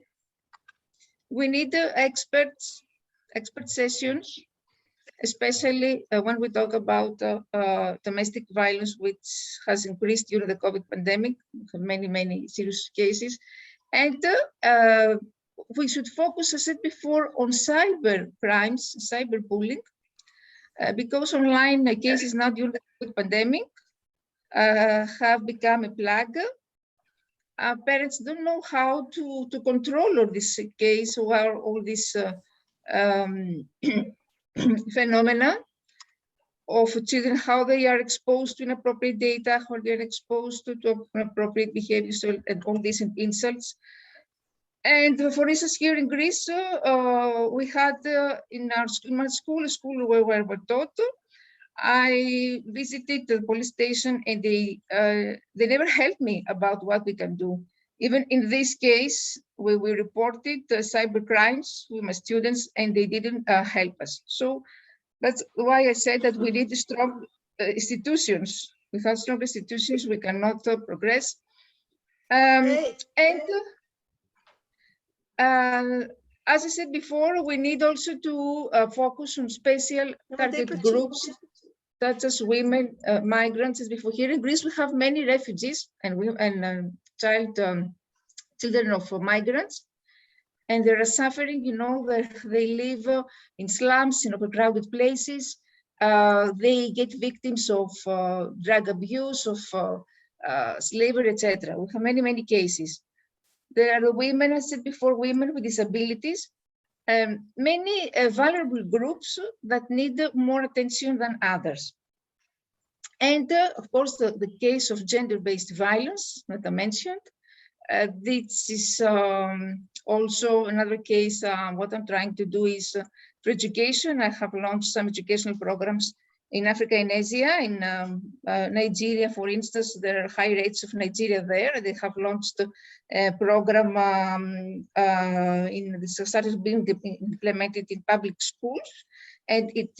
we need expert sessions, especially when we talk about domestic violence, which has increased during the COVID pandemic. We have many, many serious cases. And we should focus, as I said before, on cyber crimes, cyberbullying, because online cases now during the COVID pandemic have become a plague. Parents don't know how to control all this case or all this phenomena of children, how they are exposed to inappropriate data, how they are exposed to inappropriate behaviors and all these insults. And for instance, here in Greece, we had in my school, a school where we were taught, I visited the police station and they never helped me about what we can do. Even in this case, we reported cyber crimes with my students and they didn't help us. So that's why I said that we need strong institutions. Without strong institutions, we cannot progress. As I said before, we need also to focus on special target groups, such as women, migrants. As before, here in Greece, we have many refugees and children of migrants, and they are suffering. You know, they live in slums, in overcrowded places. They get victims of drug abuse, of slavery, etc. We have many, many cases. There are the women, as I said before, women with disabilities, many vulnerable groups that need more attention than others. And of course, the case of gender-based violence that I mentioned, this is also another case. What I'm trying to do is for education. I have launched some educational programs in Africa and Asia. In Nigeria, for instance, there are high rates of Nigeria there. They have launched a program started being implemented in public schools, and it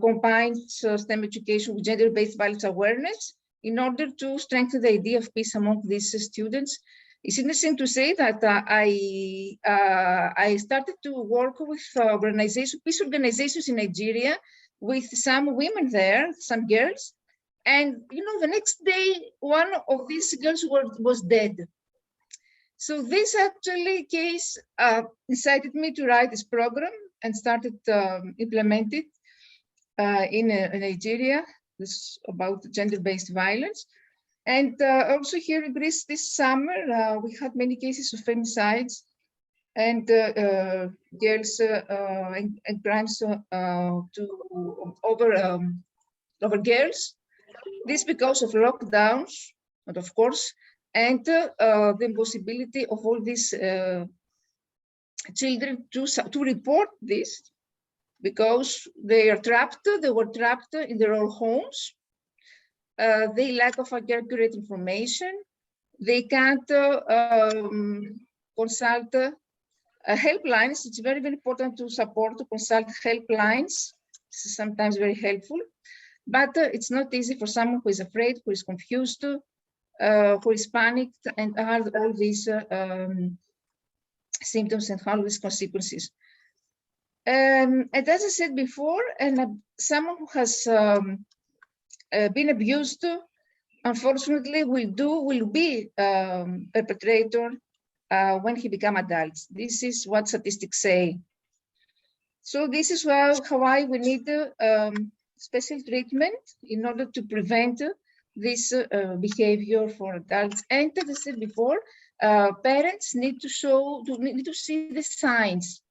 combines STEM education with gender-based violence awareness in order to strengthen the idea of peace among these students. It's interesting to say that I started to work with peace organizations in Nigeria, with some women there, some girls, and you know, the next day, one of these girls was dead. So this actually case incited me to write this program and started implement it in Nigeria. This is about gender-based violence. And also here in Greece this summer, we had many cases of femicides and girls and crimes over girls. This because of lockdowns, and of course, and the impossibility of all these children to report this because they were trapped in their own homes. They lack of accurate information. They can't consult helplines. It's very, very important to support, to consult helplines. This is sometimes very helpful, but it's not easy for someone who is afraid, who is confused, who is panicked, and has all these symptoms and all these consequences. And as I said before, and someone who has been abused, unfortunately, will be perpetrator when he become adults. This is what statistics say. So this is why we need special treatment in order to prevent this behavior for adults. And as I said before, parents need to see the signs,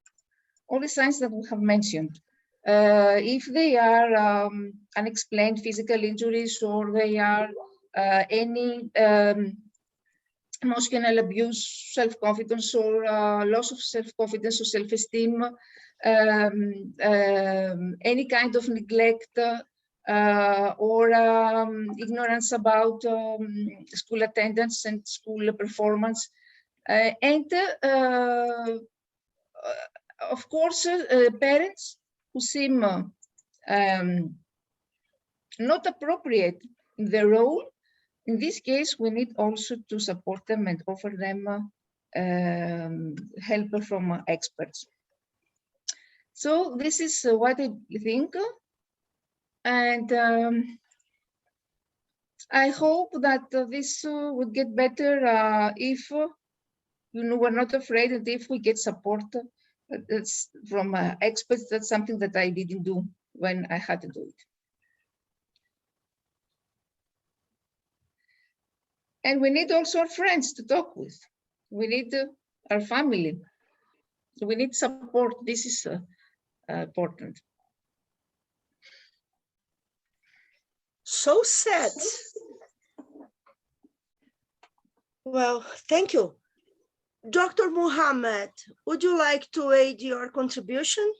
all the signs that we have mentioned. If they are unexplained physical injuries, or they are any emotional abuse, self-confidence, or loss of self-confidence or self-esteem, any kind of neglect or ignorance about school attendance and school performance, and of course, parents who seem not appropriate in their role. In this case, we need also to support them and offer them help from experts. So this is what I think, and I hope that this would get better if we're not afraid, and if we get support that's from experts. That's something that I didn't do when I had to do it. And we need also our friends to talk with. We need our family. We need support. This is important. So sad. Well, thank you. Dr. Mohammed, would you like to aid your contribution?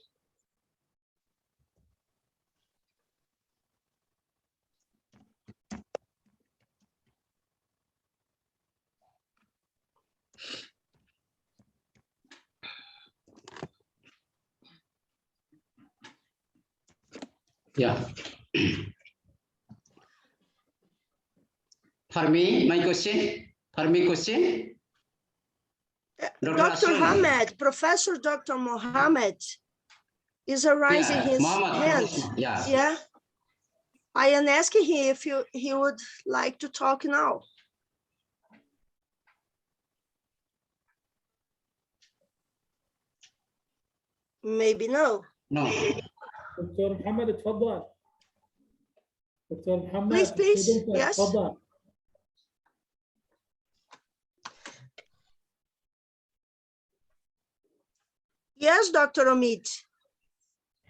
Yeah. For me, my question. Dr. Ahmed, Professor Dr. Mohammed is raising his hand. Yeah. I am asking him if he would like to talk now. Maybe no. No. دكتور محمد اتفضل. دكتور محمد. Please, yes. اتفضل. Yes, Dr. Omid.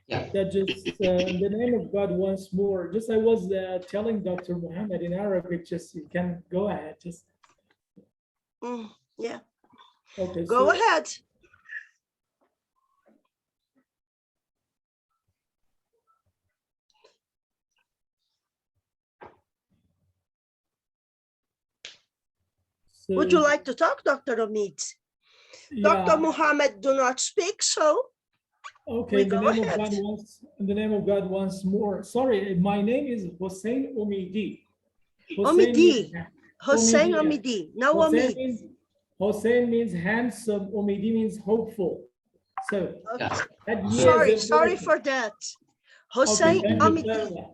Yeah. That just in the name of God once more. Just I was telling Dr. Mohammed in Arabic. Just you can go ahead. Just. Yeah. Okay. Go ahead. Would you like to talk, Dr. Omid? Yeah. Dr. Mohammed do not speak, so okay. In the name of God once more. Sorry, my name is Hossein Omidi. Hossein Omidi. No Omid. Hossein means handsome. Omidi means hopeful. So okay. Sorry for that. Hossein Omidi.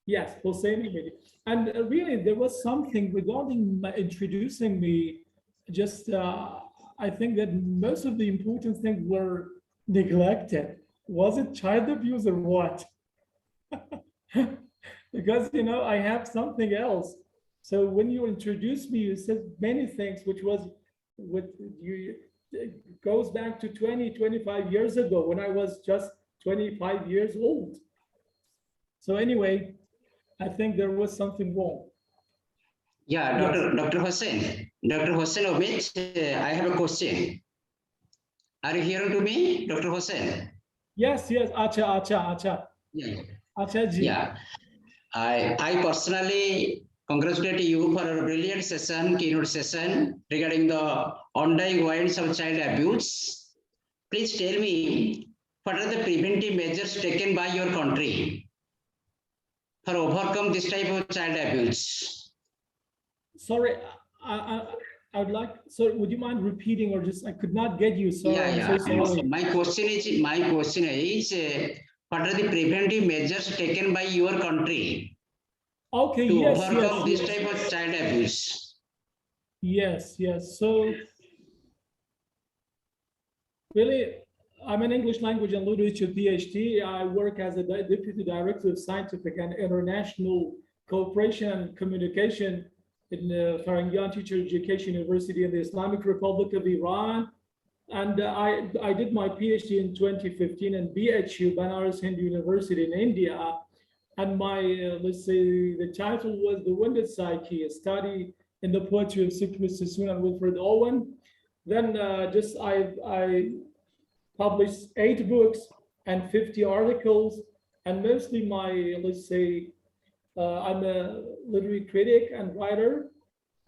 Yes, Hossein Omidi. And really, there was something regarding introducing me just I think that most of the important things were neglected. Was it child abuse or what? Because I have something else. So when you introduced me, you said many things, which was what you it goes back to 25 years ago when I was just 25 years old. So anyway, I think there was something wrong. Yeah, Yes. Dr. Hossein Omid, I have a question. Are you hearing to me, Dr. Hossein? Yes, Acha. Yeah. Acha ji. Yeah. I personally congratulate you for a brilliant session, keynote session regarding the ongoing violence of child abuse. Please tell me, what are the preventive measures taken by your country for overcome this type of child abuse? Sorry, I would like, so would you mind repeating, or just, I could not get you, sorry, I'm so sorry. My question is, what are the preventive measures taken by your country Okay, to yes, overcome this yes. type of child abuse? Yes. So really, I'm an English language and literature PhD. I work as a Deputy Director of Scientific and International Cooperation and Communication in the Farangyan Teacher Education University in the Islamic Republic of Iran. And I did my PhD in 2015 in BHU, Banaras Hindu University in India. And my, let's say, the title was The Wounded Psyche, a study in the poetry of Sikh Sassoon and Wilfred Owen. Then I published 8 books and 50 articles, and mostly my, let's say, I'm a literary critic and writer,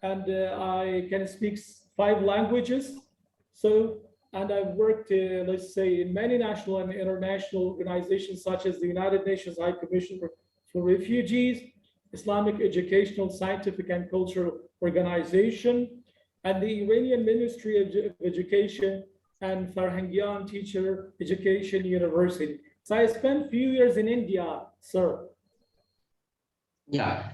and I can speak 5 languages. So, and I've worked, let's say, in many national and international organizations, such as the United Nations High Commission for Refugees, Islamic Educational, Scientific, and Cultural Organization, and the Iranian Ministry of Education and Farhangyan Teacher Education University. So I spent a few years in India, sir. Yeah.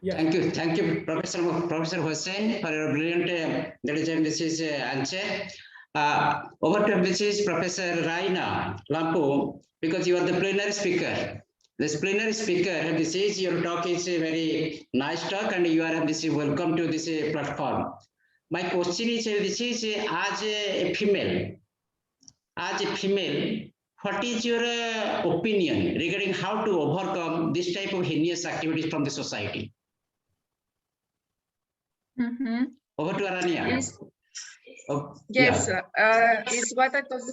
Yes. Thank you, Professor Hossein, for your brilliant answer. Over to Mrs. Professor Raina Lampu, because you are the plenary speaker. This plenary speaker, this is your talk is a very nice talk, and you are welcome to this platform. My question is, this is as a female, what is your opinion regarding how to overcome this type of heinous activities from the society? Over to Aranya. Yes, it's what I talked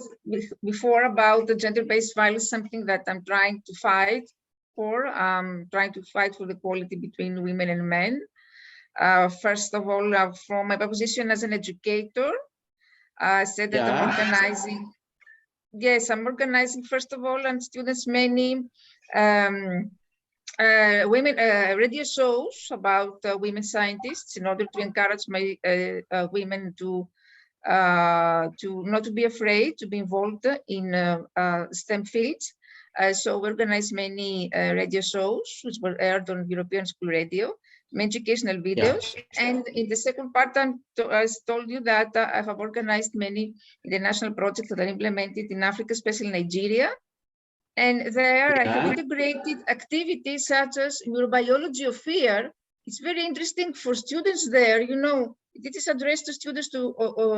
before about the gender-based violence, something that I'm trying to fight for. Trying to fight for the equality between women and men. First of all, from my position as an educator, I said that I'm organizing. Yes, I'm organizing, first of all, and students many women radio shows about women scientists in order to encourage my women to not to be afraid to be involved in STEM fields. So we organized many radio shows which were aired on European School Radio, many educational videos. And in the second part, I told you that I have organized many international projects that are implemented in Africa, especially Nigeria. And there I have integrated activities such as neurobiology of fear. It's very interesting for students there, you know, it is addressed to students to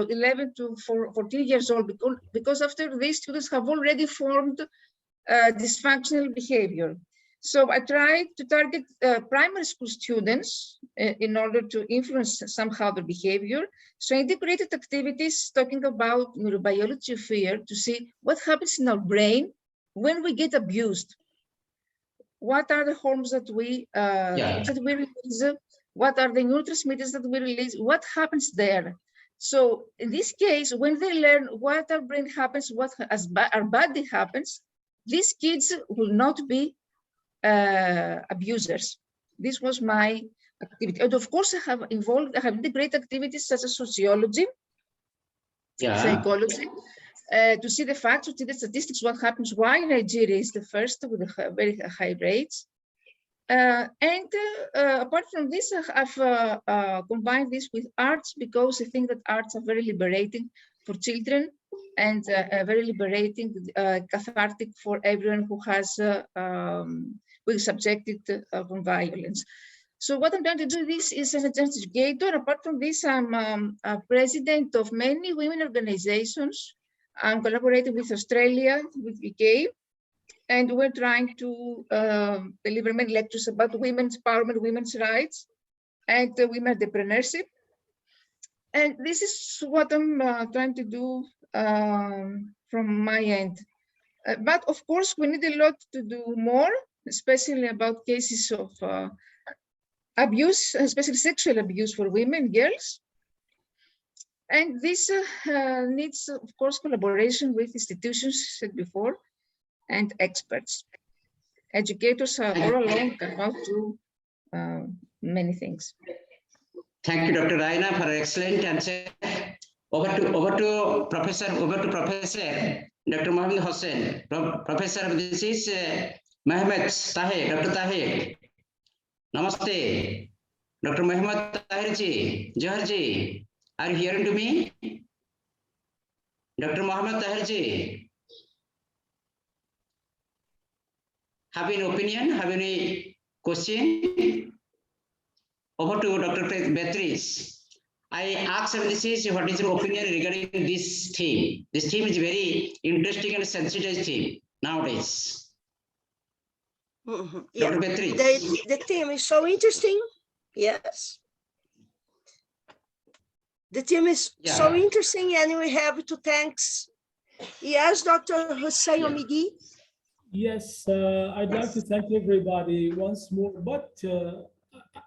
11 to 14 years old, because after these students have already formed dysfunctional behavior. So I tried to target primary school students in order to influence somehow their behavior. So I integrated activities talking about neurobiology of fear to see what happens in our brain when we get abused. What are the hormones that we release? What are the neurotransmitters that we release? What happens there? So in this case, when they learn what our brain happens, what our body happens, these kids will not be abusers. This was my activity. And of course, I have integrated activities such as sociology, psychology, to see the facts, to see the statistics, what happens, why Nigeria is the first with the very high rates. Apart from this, I've combined this with arts because I think that arts are very liberating for children and very liberating, cathartic for everyone who is subjected from violence. So what I'm trying to do this is as an educator. Apart from this, I'm a president of many women organizations. I'm collaborating with Australia, with UK, and we're trying to deliver many lectures about women's empowerment, women's rights, and women entrepreneurship. And this is what I'm trying to do from my end. But of course, we need a lot to do more, especially about cases of abuse, especially sexual abuse for women, girls. And this needs, of course, collaboration with institutions, said before, and experts. Educators are all along cannot do many things. Thank you, Dr. Raina, for an excellent answer. Over to Professor Dr. Mohammed Hossain. Professor, this is Mohammed Tahir, Dr. Tahir. Namaste. Dr. Mohammed Tahir ji, Johar ji, are you hearing to me? Dr. Mohammed Tahir ji, have any opinion, have any question? Over to Dr. Beatrice. I asked this is what is your opinion regarding this theme? This theme is very interesting and sensitive theme nowadays. Yeah. Dr. Beatrice. The theme is so interesting. Yes. The theme is so interesting, and we have to thanks. Yes, Dr. Hossain Omidi. Yes, I'd like to thank everybody once more, but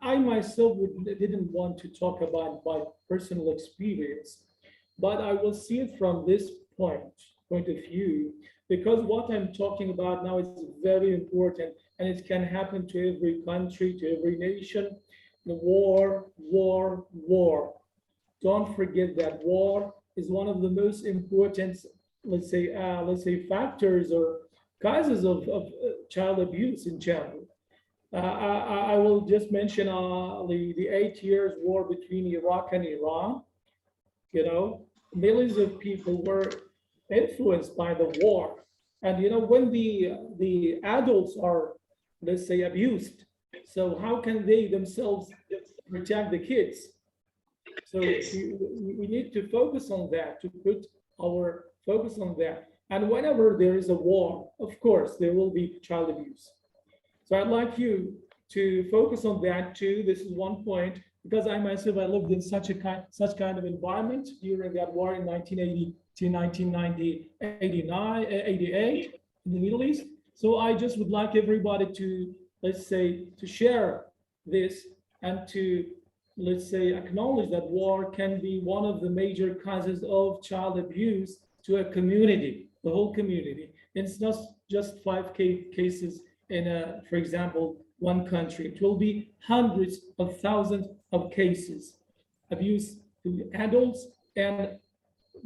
I myself didn't want to talk about my personal experience, but I will see it from this point of view, because what I'm talking about now is very important, and it can happen to every country, to every nation. The war. Don't forget that war is one of the most important, let's say factors or causes of child abuse in general. I will just mention the 8 years war between Iraq and Iran. You know, millions of people were influenced by the war. And, you know, when the adults are, let's say, abused, so how can they themselves protect the kids? So we need to focus on that, to put our focus on that. And whenever there is a war, of course, there will be child abuse. So I'd like you to focus on that too. This is one point, because I myself, I lived in such kind of environment during that war in 1980 to 1988 in the Middle East. So I just would like everybody to, let's say, to share this and to, let's say, acknowledge that war can be one of the major causes of child abuse to a community, the whole community. It's not just 5 cases in for example, one country. It will be hundreds of thousands of cases, abuse to adults, and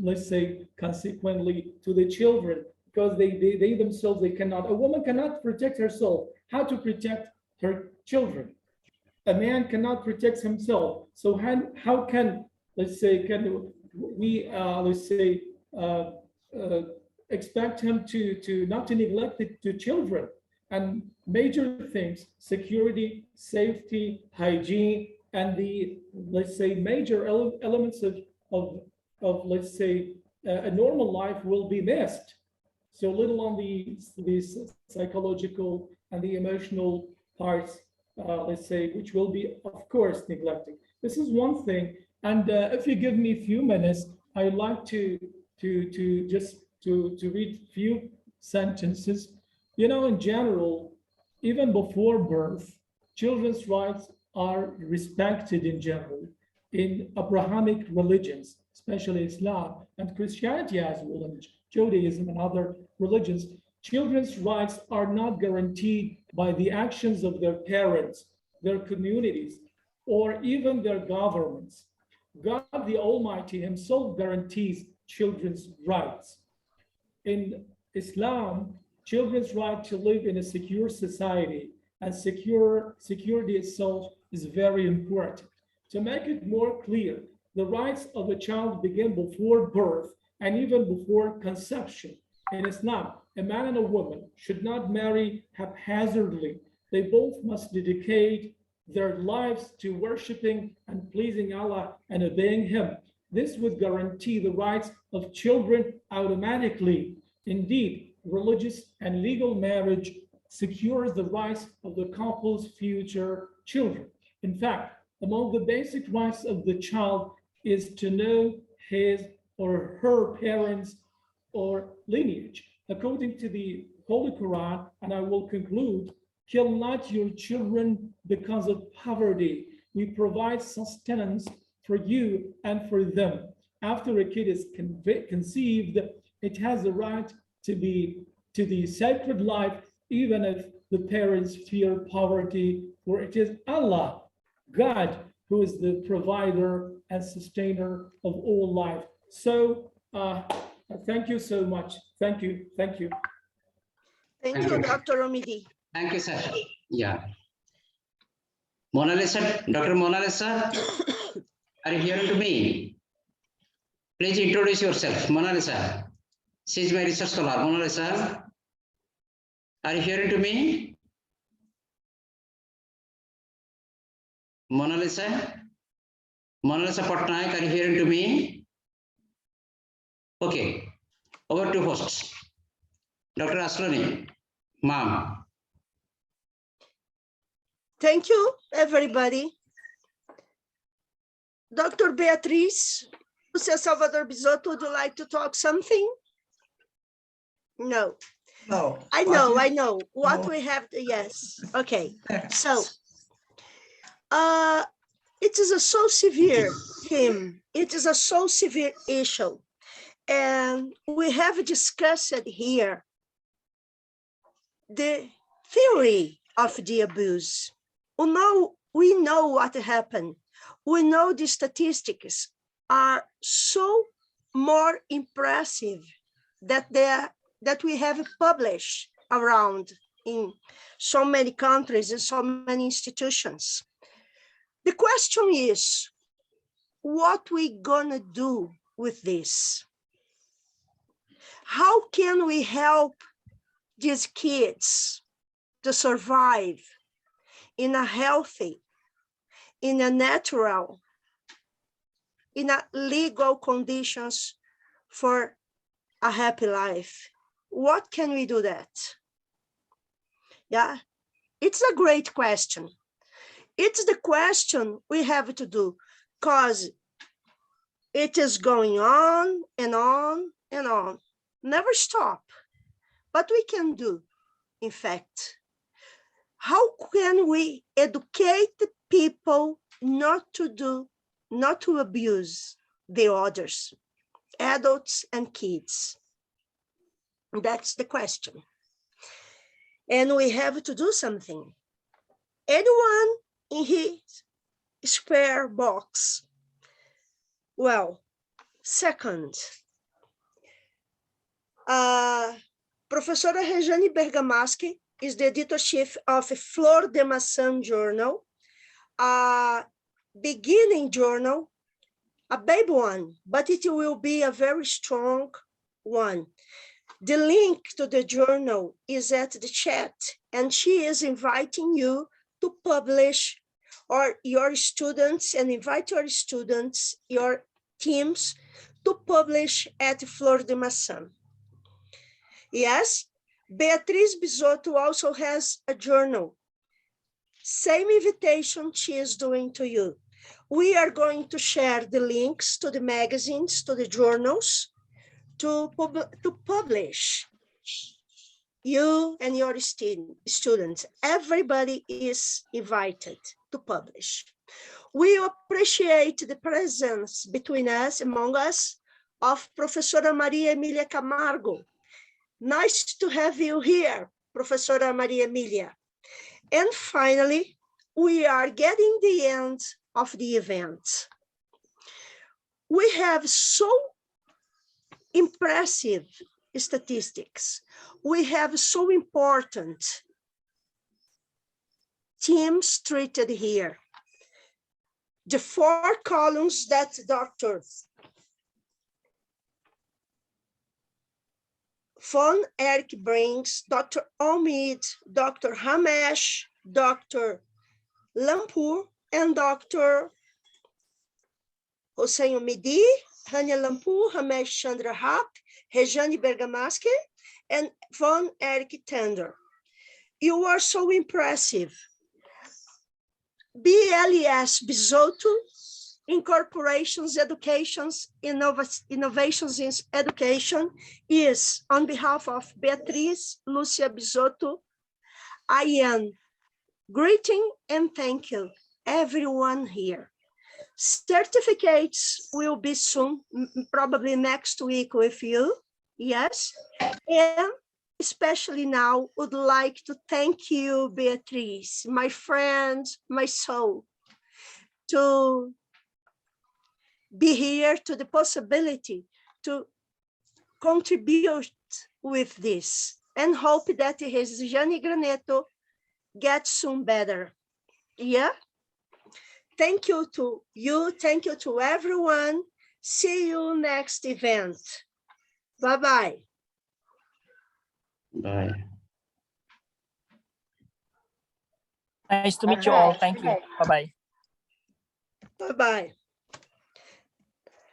let's say consequently to the children, because they themselves, they cannot, a woman cannot protect herself. How to protect her children? A man cannot protect himself. So how can, let's say, can we, let's say, expect him to not to neglect the children? And major things, security, safety, hygiene, and the, let's say, major elements of let's say, a normal life will be missed. So little on the psychological and the emotional parts, let's say, which will be, of course, neglected. This is one thing. And if you give me a few minutes, I'd like to just read a few sentences. You know, in general, even before birth, children's rights are respected in general in Abrahamic religions, especially Islam and Christianity as well, and Judaism and other religions. Children's rights are not guaranteed by the actions of their parents, their communities, or even their governments. God the Almighty himself guarantees children's rights. In Islam, children's right to live in a secure society and security itself is very important. To make it more clear, the rights of a child begin before birth and even before conception. In Islam, a man and a woman should not marry haphazardly. They both must dedicate their lives to worshiping and pleasing Allah and obeying Him. This would guarantee the rights of children automatically. Indeed, religious and legal marriage secures the rights of the couple's future children. In fact, among the basic rights of the child is to know his or her parents or lineage. According to the Holy Quran, and I will conclude, kill not your children because of poverty. We provide sustenance for you and for them. After a kid is conceived, it has the right to the sacred life, even if the parents fear poverty, for it is Allah, God, who is the provider and sustainer of all life. So thank you so much. Thank you. Thank you, you. Dr. Omidi. Thank you, sir. Yeah. Mona Lisa, Dr. Mona Lisa, are you hearing to me? Please introduce yourself, Mona Lisa. She is my research scholar. Mona Lisa, are you hearing to me? Mona Lisa Patnaik, are you hearing to me? Okay, over to host. Dr. Aslani, ma'am. Thank you, everybody. Dr. Beatriz, José Salvador Bisotto, would you like to talk something? No. No. I know. What No. we have, yes. Okay. So, it is a so severe theme. It is a so severe issue. And we have discussed here the theory of the abuse. We know what happened. We know the statistics are so more impressive that we have published around in so many countries and so many institutions. The question is, what we gonna do with this? How can we help these kids to survive in a healthy, in a natural, in a legal conditions for a happy life? What can we do that? Yeah, it's a great question. It's the question we have to do, because it is going on and on and on. Never stop. What we can do, in fact, how can we educate the people not to abuse the others, adults and kids? That's the question. And we have to do something. Anyone in his spare box? Well, second, Professora Rejane Bergamaschi is the editor-chief of Flor de Maçã Journal, a beginning journal, a baby one, but it will be a very strong one. The link to the journal is at the chat, and she is inviting you to publish, or your students, and invite your students, your teams, to publish at Flor de Maçã. Yes, Beatriz Bisotto also has a journal. Same invitation she is doing to you. We are going to share the links to the magazines, to the journals, to publish. You and your students, everybody is invited to publish. We appreciate the presence between us, among us, of Professora Maria Emilia Camargo. Nice to have you here, Professora Maria Emilia. And finally, we are getting the end of the event. We have so impressive statistics. We have so important teams treated here. The 4 columns that Dr. Von Erck brings, Dr. Omid, Dr. Hamesh, Dr. Lampur, and Dr. Hossein Omidi, Hania Lampur, Hamesh Chandra Hap, Rejane Bergamasque, and Von Erck Tender. You are so impressive. BLS Bisotto, Incorporations Educations, Innovations in Education is, on behalf of Beatriz Lucia Bisotto, I am greeting and thank you everyone here. Certificates will be soon, probably next week with you, yes, and especially now would like to thank you, Beatriz, my friend, my soul, to be here, to the possibility to contribute with this, and hope that Rejane Graneto gets soon better. Yeah. Thank you to you. Thank you to everyone. See you next event. Bye-bye. Bye. Nice to meet you all. Thank you. Bye-bye. Bye-bye.